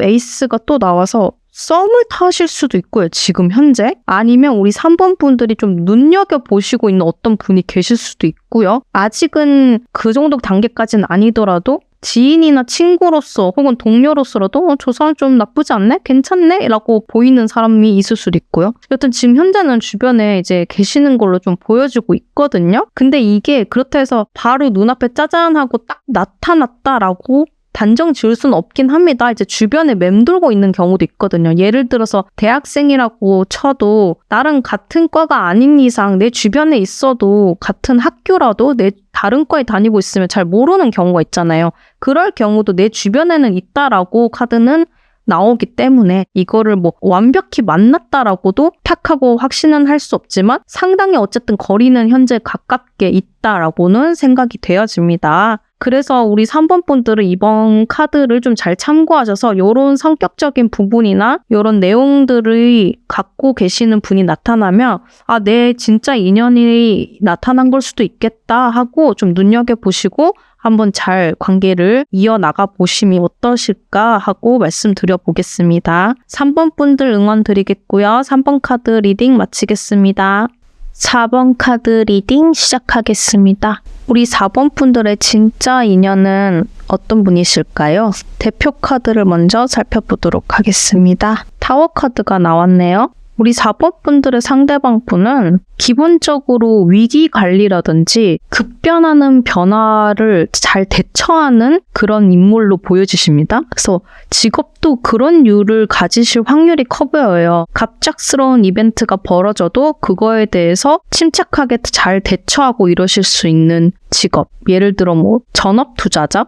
에이스가 또 나와서 썸을 타실 수도 있고요, 지금 현재. 아니면 우리 3번 분들이 좀 눈여겨보시고 있는 어떤 분이 계실 수도 있고요. 아직은 그 정도 단계까지는 아니더라도 지인이나 친구로서 혹은 동료로서라도 저 사람 좀 나쁘지 않네? 괜찮네? 라고 보이는 사람이 있을 수도 있고요. 여튼 지금 현재는 주변에 이제 계시는 걸로 좀 보여지고 있거든요. 근데 이게 그렇다 해서 바로 눈앞에 짜잔 하고 딱 나타났다라고 단정 지을 수는 없긴 합니다. 이제 주변에 맴돌고 있는 경우도 있거든요. 예를 들어서 대학생이라고 쳐도 나랑 같은 과가 아닌 이상 내 주변에 있어도 같은 학교라도 내 다른 과에 다니고 있으면 잘 모르는 경우가 있잖아요. 그럴 경우도 내 주변에는 있다라고 카드는 나오기 때문에 이거를 뭐 완벽히 만났다라고도 탁하고 확신은 할 수 없지만 상당히 어쨌든 거리는 현재 가깝게 있다라고는 생각이 되어집니다. 그래서 우리 3번 분들은 이번 카드를 좀 잘 참고하셔서 이런 성격적인 부분이나 이런 내용들을 갖고 계시는 분이 나타나면 내 진짜 인연이 나타난 걸 수도 있겠다 하고 좀 눈여겨보시고 한번 잘 관계를 이어나가 보심이 어떠실까 하고 말씀드려보겠습니다. 3번 분들 응원 드리겠고요. 3번 카드 리딩 마치겠습니다. 4번 카드 리딩 시작하겠습니다. 우리 4번 분들의 진짜 인연은 어떤 분이실까요? 대표 카드를 먼저 살펴보도록 하겠습니다. 타워 카드가 나왔네요. 우리 4번 분들의 상대방 분은 기본적으로 위기 관리라든지 급변하는 변화를 잘 대처하는 그런 인물로 보여지십니다. 그래서 직업도 그런 류를 가지실 확률이 커 보여요. 갑작스러운 이벤트가 벌어져도 그거에 대해서 침착하게 잘 대처하고 이러실 수 있는 직업. 예를 들어 뭐 전업 투자자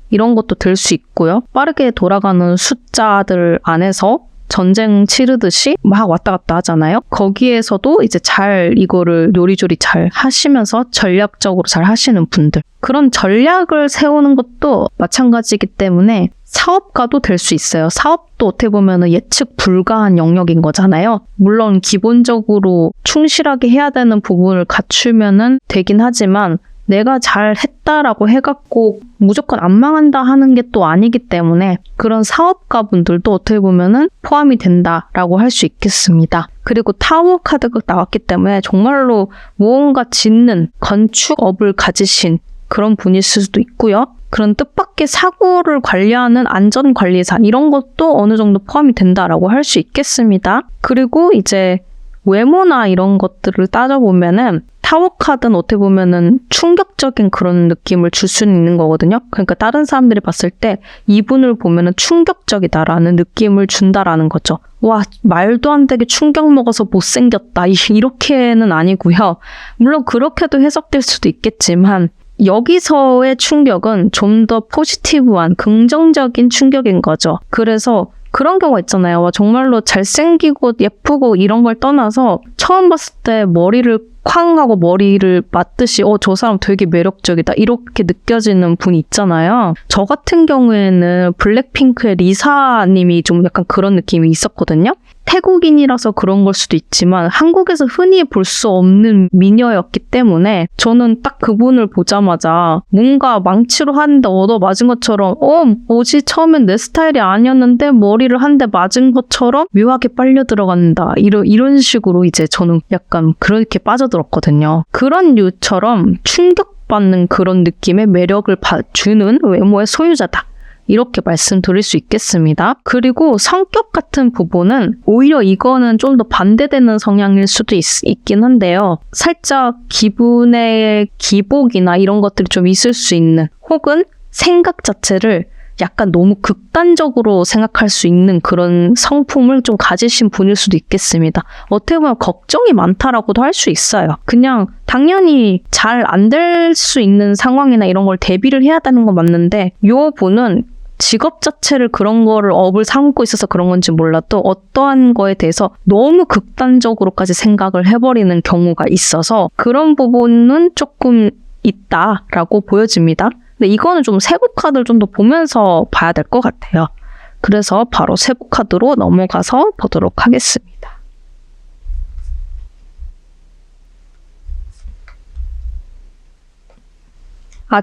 이런 것도 될 수 있고요. 빠르게 돌아가는 숫자들 안에서 전쟁 치르듯이 막 왔다 갔다 하잖아요. 거기에서도 이제 잘 이거를 요리조리 잘 하시면서 전략적으로 잘 하시는 분들. 그런 전략을 세우는 것도 마찬가지이기 때문에 사업가도 될 수 있어요. 사업도 어떻게 보면 예측 불가한 영역인 거잖아요. 물론 기본적으로 충실하게 해야 되는 부분을 갖추면은 되긴 하지만 내가 잘 했다라고 해갖고 무조건 안 망한다 하는 게 또 아니기 때문에 그런 사업가분들도 어떻게 보면은 포함이 된다라고 할 수 있겠습니다. 그리고 타워 카드가 나왔기 때문에 정말로 무언가 짓는 건축업을 가지신 그런 분이실 수도 있고요. 그런 뜻밖의 사고를 관리하는 안전관리사 이런 것도 어느 정도 포함이 된다라고 할 수 있겠습니다. 그리고 이제 외모나 이런 것들을 따져보면은 타워 카드는 어떻게 보면은 충격적인 그런 느낌을 줄 수는 있는 거거든요. 그러니까 다른 사람들이 봤을 때 이분을 보면은 충격적이다라는 느낌을 준다라는 거죠. 와, 말도 안 되게 충격 먹어서 못생겼다. 이렇게는 아니고요. 물론 그렇게도 해석될 수도 있겠지만 여기서의 충격은 좀 더 포지티브한 긍정적인 충격인 거죠. 그래서 그런 경우가 있잖아요. 정말로 잘생기고 예쁘고 이런 걸 떠나서 처음 봤을 때 머리를 쾅 하고 머리를 맞듯이 저 사람 되게 매력적이다 이렇게 느껴지는 분이 있잖아요. 저 같은 경우에는 블랙핑크의 리사님이 좀 약간 그런 느낌이 있었거든요. 태국인이라서 그런 걸 수도 있지만 한국에서 흔히 볼 수 없는 미녀였기 때문에 저는 딱 그분을 보자마자 뭔가 망치로 한 대 얻어맞은 것처럼 뭐지 처음엔 내 스타일이 아니었는데 머리를 한 대 맞은 것처럼 묘하게 빨려 들어간다 이런 식으로 이제 저는 약간 그렇게 빠져들었거든요. 그런 류처럼 충격받는 그런 느낌의 매력을 주는 외모의 소유자다. 이렇게 말씀드릴 수 있겠습니다. 그리고 성격 같은 부분은 오히려 이거는 좀 더 반대되는 성향일 수도 있긴 한데요. 살짝 기분의 기복이나 이런 것들이 좀 있을 수 있는 혹은 생각 자체를 약간 너무 극단적으로 생각할 수 있는 그런 성품을 좀 가지신 분일 수도 있겠습니다. 어떻게 보면 걱정이 많다라고도 할 수 있어요. 그냥 당연히 잘 안 될 수 있는 상황이나 이런 걸 대비를 해야 되는 건 맞는데 이 분은 직업 자체를 그런 거를 업을 삼고 있어서 그런 건지 몰라도 어떠한 거에 대해서 너무 극단적으로까지 생각을 해버리는 경우가 있어서 그런 부분은 조금 있다라고 보여집니다. 근데 이거는 좀 세부 카드를 좀 더 보면서 봐야 될 것 같아요. 그래서 바로 세부 카드로 넘어가서 보도록 하겠습니다.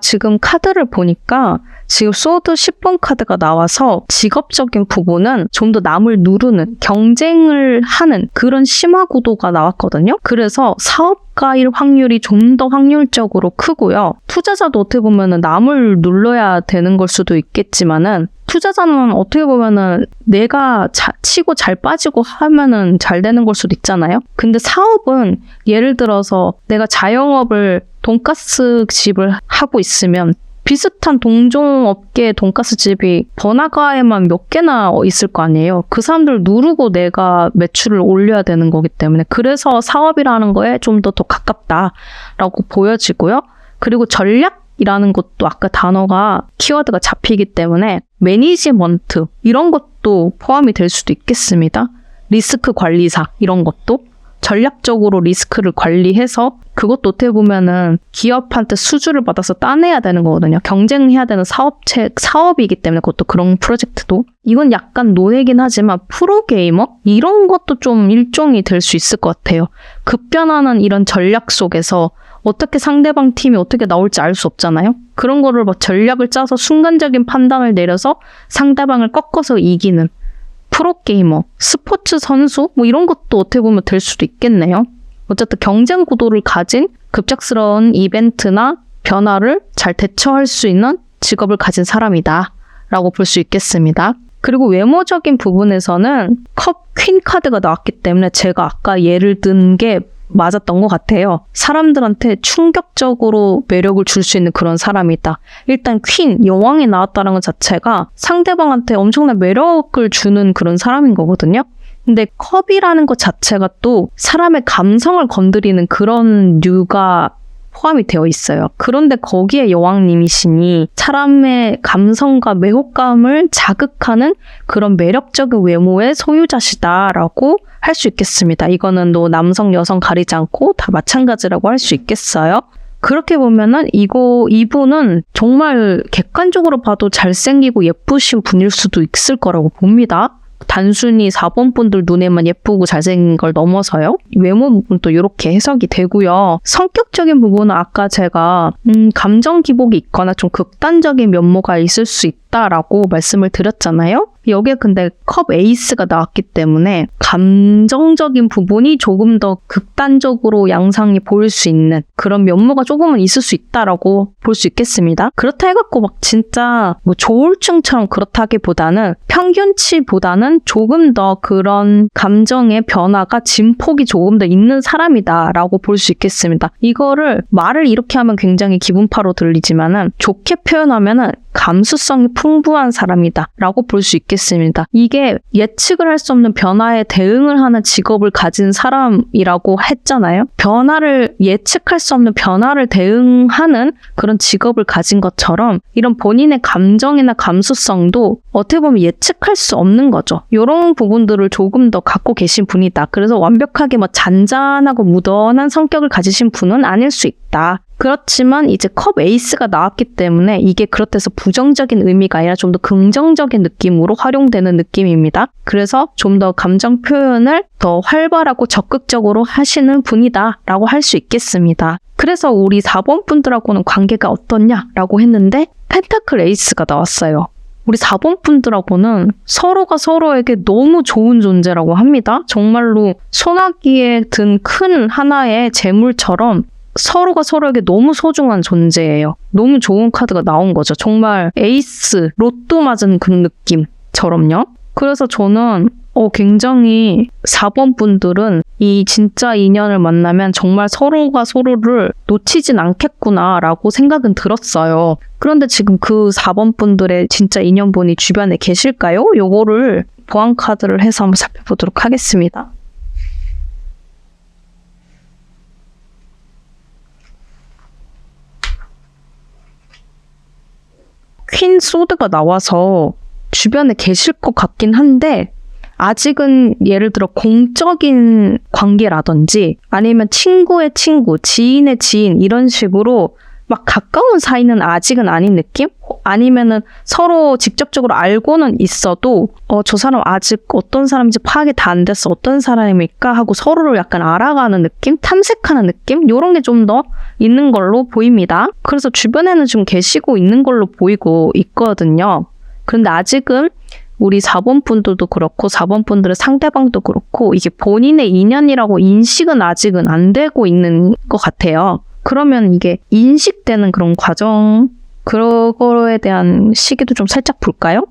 지금 카드를 보니까 지금 소드 10번 카드가 나와서 직업적인 부분은 좀 더 남을 누르는, 경쟁을 하는 그런 심화 구도가 나왔거든요. 그래서 사업가일 확률이 좀 더 확률적으로 크고요. 투자자도 어떻게 보면은 남을 눌러야 되는 걸 수도 있겠지만은 투자자는 어떻게 보면은 내가 치고 잘 빠지고 하면은 잘 되는 걸 수도 있잖아요. 근데 사업은 예를 들어서 내가 자영업을 돈가스 집을 하고 있으면 비슷한 동종업계 돈가스 집이 번화가에만 몇 개나 있을 거 아니에요. 그 사람들 누르고 내가 매출을 올려야 되는 거기 때문에 그래서 사업이라는 거에 좀 더 가깝다라고 보여지고요. 그리고 전략이라는 것도 아까 단어가 키워드가 잡히기 때문에 매니지먼트 이런 것도 포함이 될 수도 있겠습니다. 리스크 관리사 이런 것도 전략적으로 리스크를 관리해서 그것도 어떻게 보면은 기업한테 수주를 받아서 따내야 되는 거거든요. 경쟁해야 되는 사업이기 때문에 그것도 그런 프로젝트도. 이건 약간 논외긴 하지만 프로게이머? 이런 것도 좀 일종이 될 수 있을 것 같아요. 급변하는 이런 전략 속에서 어떻게 상대방 팀이 어떻게 나올지 알 수 없잖아요. 그런 거를 전략을 짜서 순간적인 판단을 내려서 상대방을 꺾어서 이기는 프로게이머, 스포츠 선수 이런 것도 어떻게 보면 될 수도 있겠네요. 어쨌든 경쟁 구도를 가진 급작스러운 이벤트나 변화를 잘 대처할 수 있는 직업을 가진 사람이다 라고 볼 수 있겠습니다. 그리고 외모적인 부분에서는 컵 퀸 카드가 나왔기 때문에 제가 아까 예를 든 게 맞았던 것 같아요. 사람들한테 충격적으로 매력을 줄 수 있는 그런 사람이다. 일단 퀸, 여왕이 나왔다는 것 자체가 상대방한테 엄청난 매력을 주는 그런 사람인 거거든요. 근데 컵이라는 것 자체가 또 사람의 감성을 건드리는 그런 류가 포함이 되어 있어요. 그런데 거기에 여왕님이시니 사람의 감성과 매혹감을 자극하는 그런 매력적인 외모의 소유자시다라고 할 수 있겠습니다. 이거는 또 남성, 여성 가리지 않고 다 마찬가지라고 할 수 있겠어요. 그렇게 보면은 이분은 정말 객관적으로 봐도 잘생기고 예쁘신 분일 수도 있을 거라고 봅니다. 단순히 4번 분들 눈에만 예쁘고 잘생긴 걸 넘어서요. 외모 부분도 이렇게 해석이 되고요. 성격적인 부분은 아까 제가 감정 기복이 있거나 좀 극단적인 면모가 있을 수 있다라고 말씀을 드렸잖아요. 여기에 근데 컵 에이스가 나왔기 때문에 감정적인 부분이 조금 더 극단적으로 양상이 보일 수 있는 그런 면모가 조금은 있을 수 있다라고 볼 수 있겠습니다. 그렇다 해갖고 막 진짜 뭐 조울증처럼 그렇다기보다는 평균치보다는 조금 더 그런 감정의 변화가 진폭이 조금 더 있는 사람이다라고 볼 수 있겠습니다. 이거를 말을 이렇게 하면 굉장히 기분파로 들리지만은 좋게 표현하면은 감수성이 풍부한 사람이다 라고 볼 수 있겠습니다. 이게 예측을 할 수 없는 변화에 대응을 하는 직업을 가진 사람이라고 했잖아요. 변화를 예측할 수 없는 변화를 대응하는 그런 직업을 가진 것처럼 이런 본인의 감정이나 감수성도 어떻게 보면 예측할 수 없는 거죠. 이런 부분들을 조금 더 갖고 계신 분이다. 그래서 완벽하게 뭐 잔잔하고 무던한 성격을 가지신 분은 아닐 수 있다. 그렇지만 이제 컵 에이스가 나왔기 때문에 이게 그렇다해서 부정적인 의미가 아니라 좀 더 긍정적인 느낌으로 활용되는 느낌입니다. 그래서 좀 더 감정 표현을 더 활발하고 적극적으로 하시는 분이다 라고 할 수 있겠습니다. 그래서 우리 4번 분들하고는 관계가 어떻냐라고 했는데 펜타클 에이스가 나왔어요. 우리 4번 분들하고는 서로가 서로에게 너무 좋은 존재라고 합니다. 정말로 소나기에 든 큰 하나의 재물처럼 서로가 서로에게 너무 소중한 존재예요. 너무 좋은 카드가 나온 거죠. 정말 에이스, 로또 맞은 그 느낌처럼요. 그래서 저는 굉장히 4번 분들은 이 진짜 인연을 만나면 정말 서로가 서로를 놓치진 않겠구나라고 생각은 들었어요. 그런데 지금 그 4번 분들의 진짜 인연분이 주변에 계실까요? 요거를 보안 카드를 해서 한번 살펴보도록 하겠습니다. 퀸 소드가 나와서 주변에 계실 것 같긴 한데 아직은 예를 들어 공적인 관계라든지 아니면 친구의 친구, 지인의 지인 이런 식으로 막 가까운 사이는 아직은 아닌 느낌? 아니면은 서로 직접적으로 알고는 있어도 저 사람 아직 어떤 사람인지 파악이 다 안 됐어. 어떤 사람일까 하고 서로를 약간 알아가는 느낌? 탐색하는 느낌? 이런 게 좀 더 있는 걸로 보입니다. 그래서 주변에는 좀 계시고 있는 걸로 보이고 있거든요. 그런데 아직은 우리 4번 분들도 그렇고 4번 분들의 상대방도 그렇고 이게 본인의 인연이라고 인식은 아직은 안 되고 있는 것 같아요. 그러면 이게 인식되는 그런 과정, 그런 거에 대한 시기도 좀 살짝 볼까요?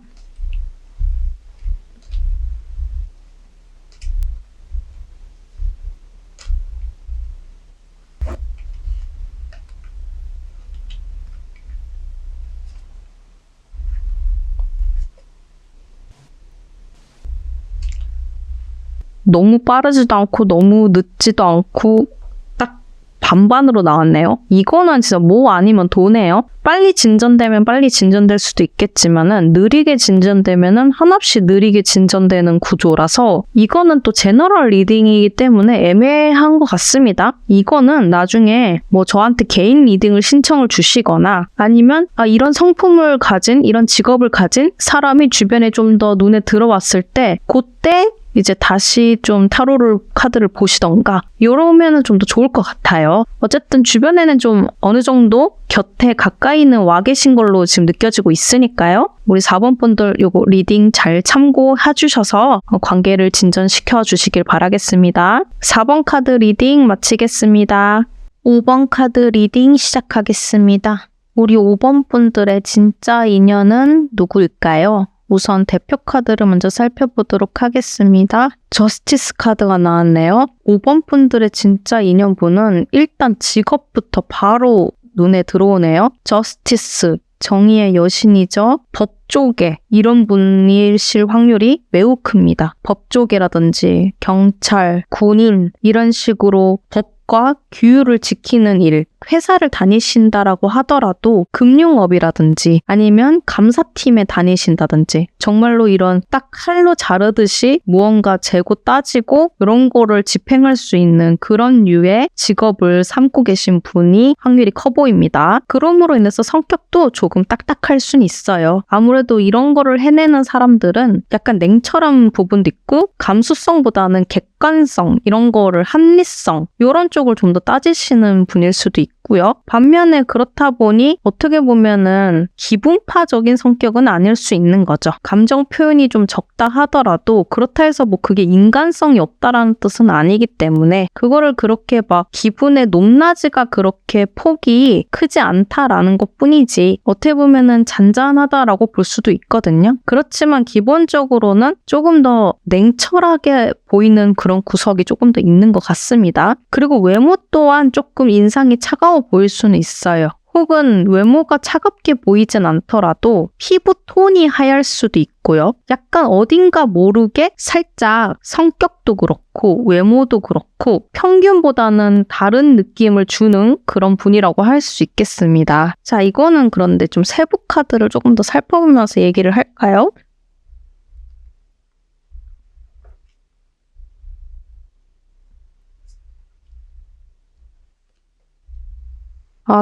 너무 빠르지도 않고 너무 늦지도 않고 딱 반반으로 나왔네요. 이거는 진짜 뭐 아니면 도네요. 빨리 진전되면 빨리 진전될 수도 있겠지만은 느리게 진전되면은 한없이 느리게 진전되는 구조라서 이거는 또 제너럴 리딩이기 때문에 애매한 것 같습니다. 이거는 나중에 뭐 저한테 개인 리딩을 신청을 주시거나 아니면 이런 성품을 가진 이런 직업을 가진 사람이 주변에 좀 더 눈에 들어왔을 때 그때 이제 다시 좀 타로를 카드를 보시던가 이러면은 좀 더 좋을 것 같아요. 어쨌든 주변에는 좀 어느 정도 곁에 가까이는 와 계신 걸로 지금 느껴지고 있으니까요. 우리 4번 분들 요거 리딩 잘 참고해 주셔서 관계를 진전시켜 주시길 바라겠습니다. 4번 카드 리딩 마치겠습니다. 5번 카드 리딩 시작하겠습니다. 우리 5번 분들의 진짜 인연은 누구일까요? 우선 대표 카드를 먼저 살펴보도록 하겠습니다. 저스티스 카드가 나왔네요. 5번 분들의 진짜 인연분은 일단 직업부터 바로 눈에 들어오네요. 저스티스, 정의의 여신이죠. 법조계, 이런 분이실 확률이 매우 큽니다. 법조계라든지 경찰, 군인 이런 식으로 법과 규율을 지키는 일, 회사를 다니신다라고 하더라도 금융업이라든지 아니면 감사팀에 다니신다든지 정말로 이런 딱 칼로 자르듯이 무언가 재고 따지고 이런 거를 집행할 수 있는 그런 류의 직업을 삼고 계신 분이 확률이 커 보입니다. 그럼으로 인해서 성격도 조금 딱딱할 수는 있어요. 아무래도 이런 거를 해내는 사람들은 약간 냉철한 부분도 있고 감수성보다는 객관성 이런 거를 합리성 이런 쪽을 좀 더 따지시는 분일 수도 있고요. 반면에 그렇다 보니 어떻게 보면은 기분파적인 성격은 아닐 수 있는 거죠. 감정 표현이 좀 적다 하더라도 그렇다 해서 뭐 그게 인간성이 없다라는 뜻은 아니기 때문에 그거를 그렇게 막 기분의 높낮이가 그렇게 폭이 크지 않다라는 것 뿐이지 어떻게 보면은 잔잔하다라고 볼 수도 있거든요. 그렇지만 기본적으로는 조금 더 냉철하게 보이는 그런 구석이 조금 더 있는 것 같습니다. 그리고 외모 또한 조금 인상이 차가워 보일 수는 있어요. 혹은 외모가 차갑게 보이진 않더라도 피부 톤이 하얄 수도 있고요. 약간 어딘가 모르게 살짝 성격도 그렇고 외모도 그렇고 평균보다는 다른 느낌을 주는 그런 분이라고 할 수 있겠습니다. 자, 이거는 그런데 좀 세부 카드를 조금 더 살펴보면서 얘기를 할까요?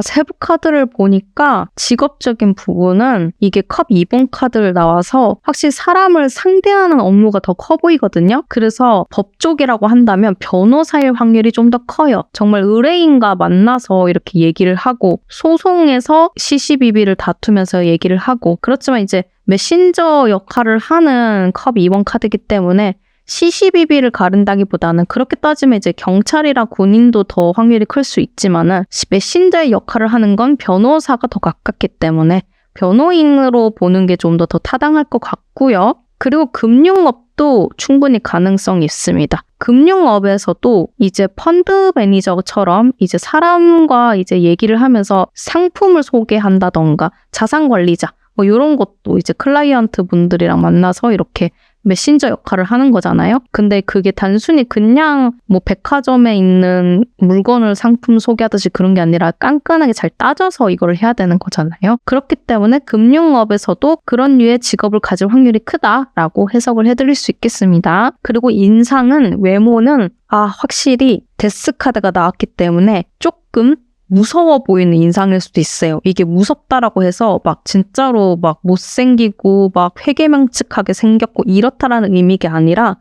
세부 카드를 보니까 직업적인 부분은 이게 컵 2번 카드를 나와서 확실히 사람을 상대하는 업무가 더 커 보이거든요. 그래서 법 쪽이라고 한다면 변호사일 확률이 좀 더 커요. 정말 의뢰인과 만나서 이렇게 얘기를 하고 소송에서 시시비비를 다투면서 얘기를 하고 그렇지만 이제 메신저 역할을 하는 컵 2번 카드이기 때문에 시시비비를 가른다기보다는 그렇게 따지면 이제 경찰이나 군인도 더 확률이 클 수 있지만은 메신저의 역할을 하는 건 변호사가 더 가깝기 때문에 변호인으로 보는 게 좀 더 타당할 것 같고요. 그리고 금융업도 충분히 가능성이 있습니다. 금융업에서도 이제 펀드 매니저처럼 이제 사람과 이제 얘기를 하면서 상품을 소개한다던가 자산 관리자 뭐 이런 것도 이제 클라이언트 분들이랑 만나서 이렇게 메신저 역할을 하는 거잖아요. 근데 그게 단순히 그냥 뭐 백화점에 있는 물건을 상품 소개하듯이 그런 게 아니라 깐깐하게 잘 따져서 이걸 해야 되는 거잖아요. 그렇기 때문에 금융업에서도 그런 류의 직업을 가질 확률이 크다라고 해석을 해드릴 수 있겠습니다. 그리고 인상은 외모는 확실히 데스카드가 나왔기 때문에 조금 무서워 보이는 인상일 수도 있어요. 이게 무섭다라고 해서 막 진짜로 막 못생기고 막 회개망측하게 생겼고 이렇다라는 의미가 아니라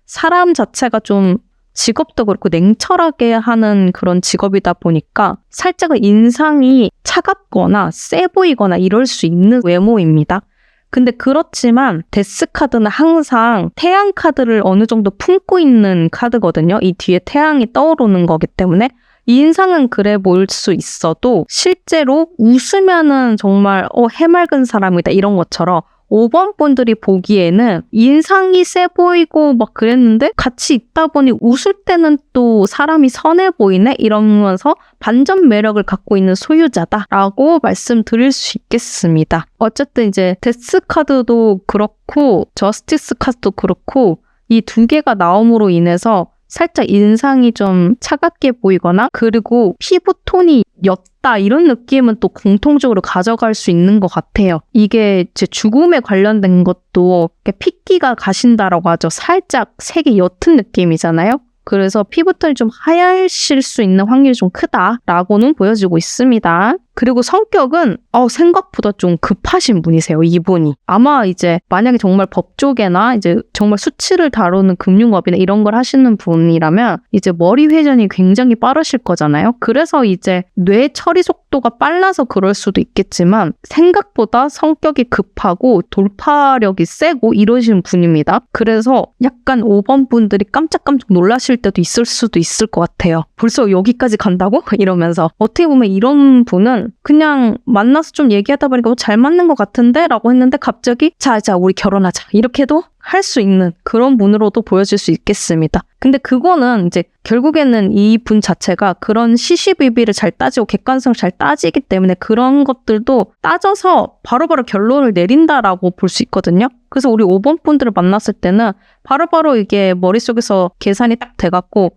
사람 자체가 좀 직업도 그렇고 냉철하게 하는 그런 직업이다 보니까 살짝은 인상이 차갑거나 세 보이거나 이럴 수 있는 외모입니다. 근데 그렇지만 데스카드는 항상 태양 카드를 어느 정도 품고 있는 카드거든요. 이 뒤에 태양이 떠오르는 거기 때문에 인상은 그래 보일 수 있어도 실제로 웃으면은 정말 해맑은 사람이다 이런 것처럼 5번 분들이 보기에는 인상이 세 보이고 막 그랬는데 같이 있다 보니 웃을 때는 또 사람이 선해 보이네 이러면서 반전 매력을 갖고 있는 소유자다라고 말씀드릴 수 있겠습니다. 어쨌든 이제 데스 카드도 그렇고 저스티스 카드도 그렇고 이 두 개가 나옴으로 인해서 살짝 인상이 좀 차갑게 보이거나 그리고 피부톤이 옅다 이런 느낌은 또 공통적으로 가져갈 수 있는 것 같아요. 이게 제 죽음에 관련된 것도 핏기가 가신다라고 하죠. 살짝 색이 옅은 느낌이잖아요. 그래서 피부톤이 좀 하얄실 수 있는 확률이 좀 크다라고는 보여지고 있습니다. 그리고 성격은 생각보다 좀 급하신 분이세요, 이분이. 아마 이제 만약에 정말 법 쪽에나 이제 정말 수치를 다루는 금융업이나 이런 걸 하시는 분이라면 이제 머리 회전이 굉장히 빠르실 거잖아요. 그래서 이제 뇌 처리 속도가 빨라서 그럴 수도 있겠지만 생각보다 성격이 급하고 돌파력이 세고 이러신 분입니다. 그래서 약간 5번 분들이 깜짝깜짝 놀라실 때도 있을 수도 있을 것 같아요. 벌써 여기까지 간다고? 이러면서 어떻게 보면 이런 분은 그냥 만나서 좀 얘기하다 보니까 잘 맞는 것 같은데? 라고 했는데 갑자기 자 우리 결혼하자 이렇게도 할 수 있는 그런 분으로도 보여질 수 있겠습니다. 근데 그거는 이제 결국에는 이 분 자체가 그런 시시비비를 잘 따지고 객관성을 잘 따지기 때문에 그런 것들도 따져서 바로바로 결론을 내린다라고 볼 수 있거든요. 그래서 우리 5번 분들을 만났을 때는 바로바로 이게 머릿속에서 계산이 딱 돼갖고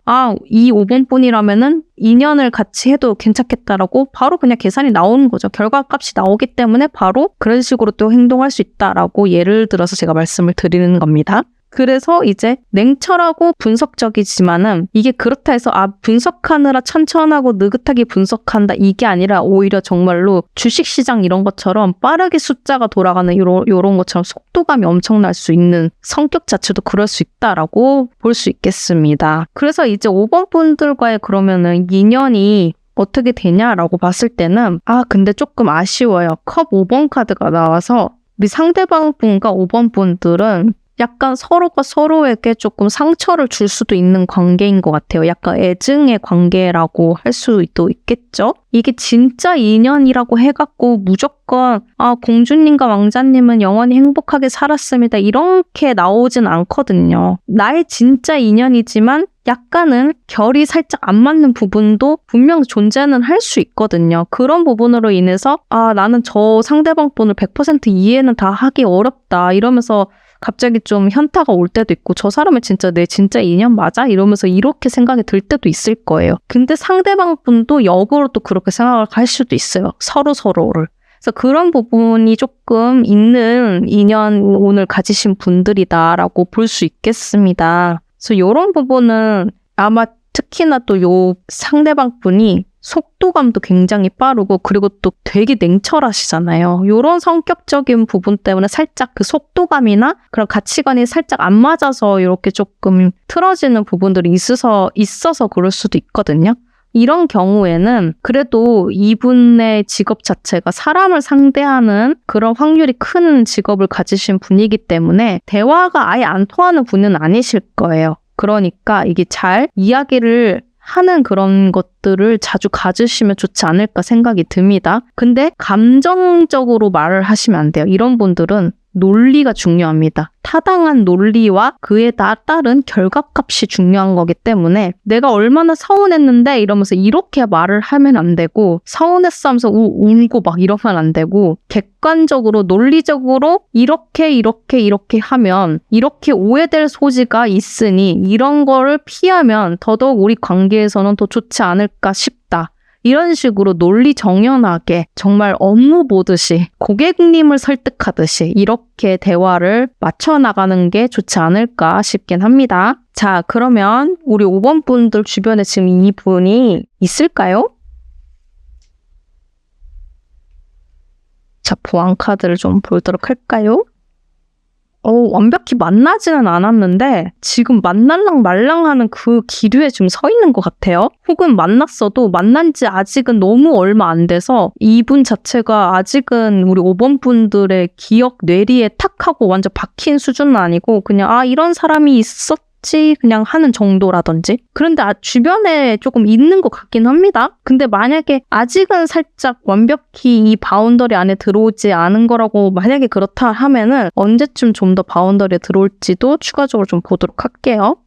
이 5번 분이라면은 2년을 같이 해도 괜찮겠다라고 바로 그냥 계산이 나오는 거죠. 결과값이 나오기 때문에 바로 그런 식으로 또 행동할 수 있다라고 예를 들어서 제가 말씀을 드리는 겁니다. 그래서 이제 냉철하고 분석적이지만은 이게 그렇다 해서 분석하느라 천천하고 느긋하게 분석한다 이게 아니라 오히려 정말로 주식시장 이런 것처럼 빠르게 숫자가 돌아가는 요런 것처럼 속도감이 엄청날 수 있는 성격 자체도 그럴 수 있다라고 볼 수 있겠습니다. 그래서 이제 5번 분들과의 그러면은 인연이 어떻게 되냐라고 봤을 때는 근데 조금 아쉬워요. 컵 5번 카드가 나와서 우리 상대방 분과 5번 분들은 약간 서로가 서로에게 조금 상처를 줄 수도 있는 관계인 것 같아요. 약간 애증의 관계라고 할 수도 있겠죠? 이게 진짜 인연이라고 해갖고 무조건 공주님과 왕자님은 영원히 행복하게 살았습니다. 이렇게 나오진 않거든요. 나의 진짜 인연이지만 약간은 결이 살짝 안 맞는 부분도 분명 존재는 할 수 있거든요. 그런 부분으로 인해서 나는 저 상대방 분을 100% 이해는 다 하기 어렵다 이러면서 갑자기 좀 현타가 올 때도 있고 저 사람은 진짜 내 진짜 인연 맞아? 이러면서 이렇게 생각이 들 때도 있을 거예요. 근데 상대방 분도 역으로 또 그렇게 생각을 할 수도 있어요. 서로를. 그래서 그런 부분이 조금 있는 인연 오늘 가지신 분들이다라고 볼 수 있겠습니다. 그래서 이런 부분은 아마 특히나 또 요 상대방 분이 속도감도 굉장히 빠르고 그리고 또 되게 냉철하시잖아요. 이런 성격적인 부분 때문에 살짝 그 속도감이나 그런 가치관이 살짝 안 맞아서 이렇게 조금 틀어지는 부분들이 있어서 그럴 수도 있거든요. 이런 경우에는 그래도 이분의 직업 자체가 사람을 상대하는 그런 확률이 큰 직업을 가지신 분이기 때문에 대화가 아예 안 통하는 분은 아니실 거예요. 그러니까 이게 잘 이야기를 하는 그런 것들을 자주 가지시면 좋지 않을까 생각이 듭니다. 근데 감정적으로 말을 하시면 안 돼요. 이런 분들은 논리가 중요합니다. 타당한 논리와 그에 따른 결과값이 중요한 거기 때문에 내가 얼마나 서운했는데 이러면서 이렇게 말을 하면 안 되고 서운했어 하면서 울고 막 이러면 안 되고 객관적으로 논리적으로 이렇게 하면 이렇게 오해될 소지가 있으니 이런 거를 피하면 더더욱 우리 관계에서는 더 좋지 않을까 싶다. 이런 식으로 논리 정연하게 정말 업무 보듯이 고객님을 설득하듯이 이렇게 대화를 맞춰나가는 게 좋지 않을까 싶긴 합니다. 자, 그러면 우리 5번 분들 주변에 지금 이분이 있을까요? 자, 보안 카드를 좀 보도록 할까요? 완벽히 만나지는 않았는데 지금 만날랑 말랑하는 그 기류에 지금 서 있는 것 같아요. 혹은 만났어도 만난 지 아직은 너무 얼마 안 돼서 이분 자체가 아직은 우리 5번 분들의 기억 뇌리에 탁 하고 완전 박힌 수준은 아니고 그냥 이런 사람이 있었지 그냥 하는 정도라든지. 그런데 주변에 조금 있는 것 같긴 합니다. 근데 만약에 아직은 살짝 완벽히 이 바운더리 안에 들어오지 않은 거라고 만약에 그렇다 하면은 언제쯤 좀 더 바운더리에 들어올지도 추가적으로 좀 보도록 할게요.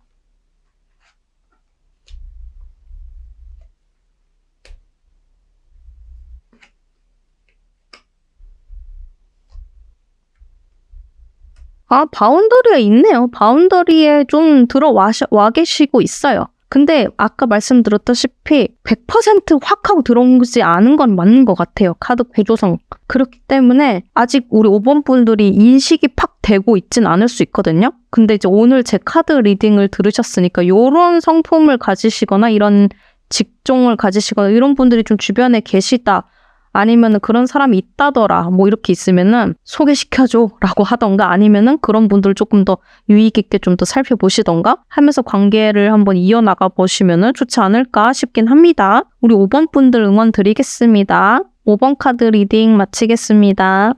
바운더리에 있네요. 바운더리에 좀 와 계시고 있어요. 근데 아까 말씀드렸다시피 100% 확 하고 들어오지 않은 건 맞는 것 같아요. 카드 구조상. 그렇기 때문에 아직 우리 5번 분들이 인식이 팍 되고 있진 않을 수 있거든요. 근데 이제 오늘 제 카드 리딩을 들으셨으니까 이런 성품을 가지시거나 이런 직종을 가지시거나 이런 분들이 좀 주변에 계시다. 아니면은 그런 사람이 있다더라 뭐 이렇게 있으면은 소개시켜줘 라고 하던가 아니면은 그런 분들 조금 더 유익 있게 좀 더 살펴보시던가 하면서 관계를 한번 이어나가 보시면은 좋지 않을까 싶긴 합니다. 우리 5번 분들 응원 드리겠습니다. 5번 카드 리딩 마치겠습니다.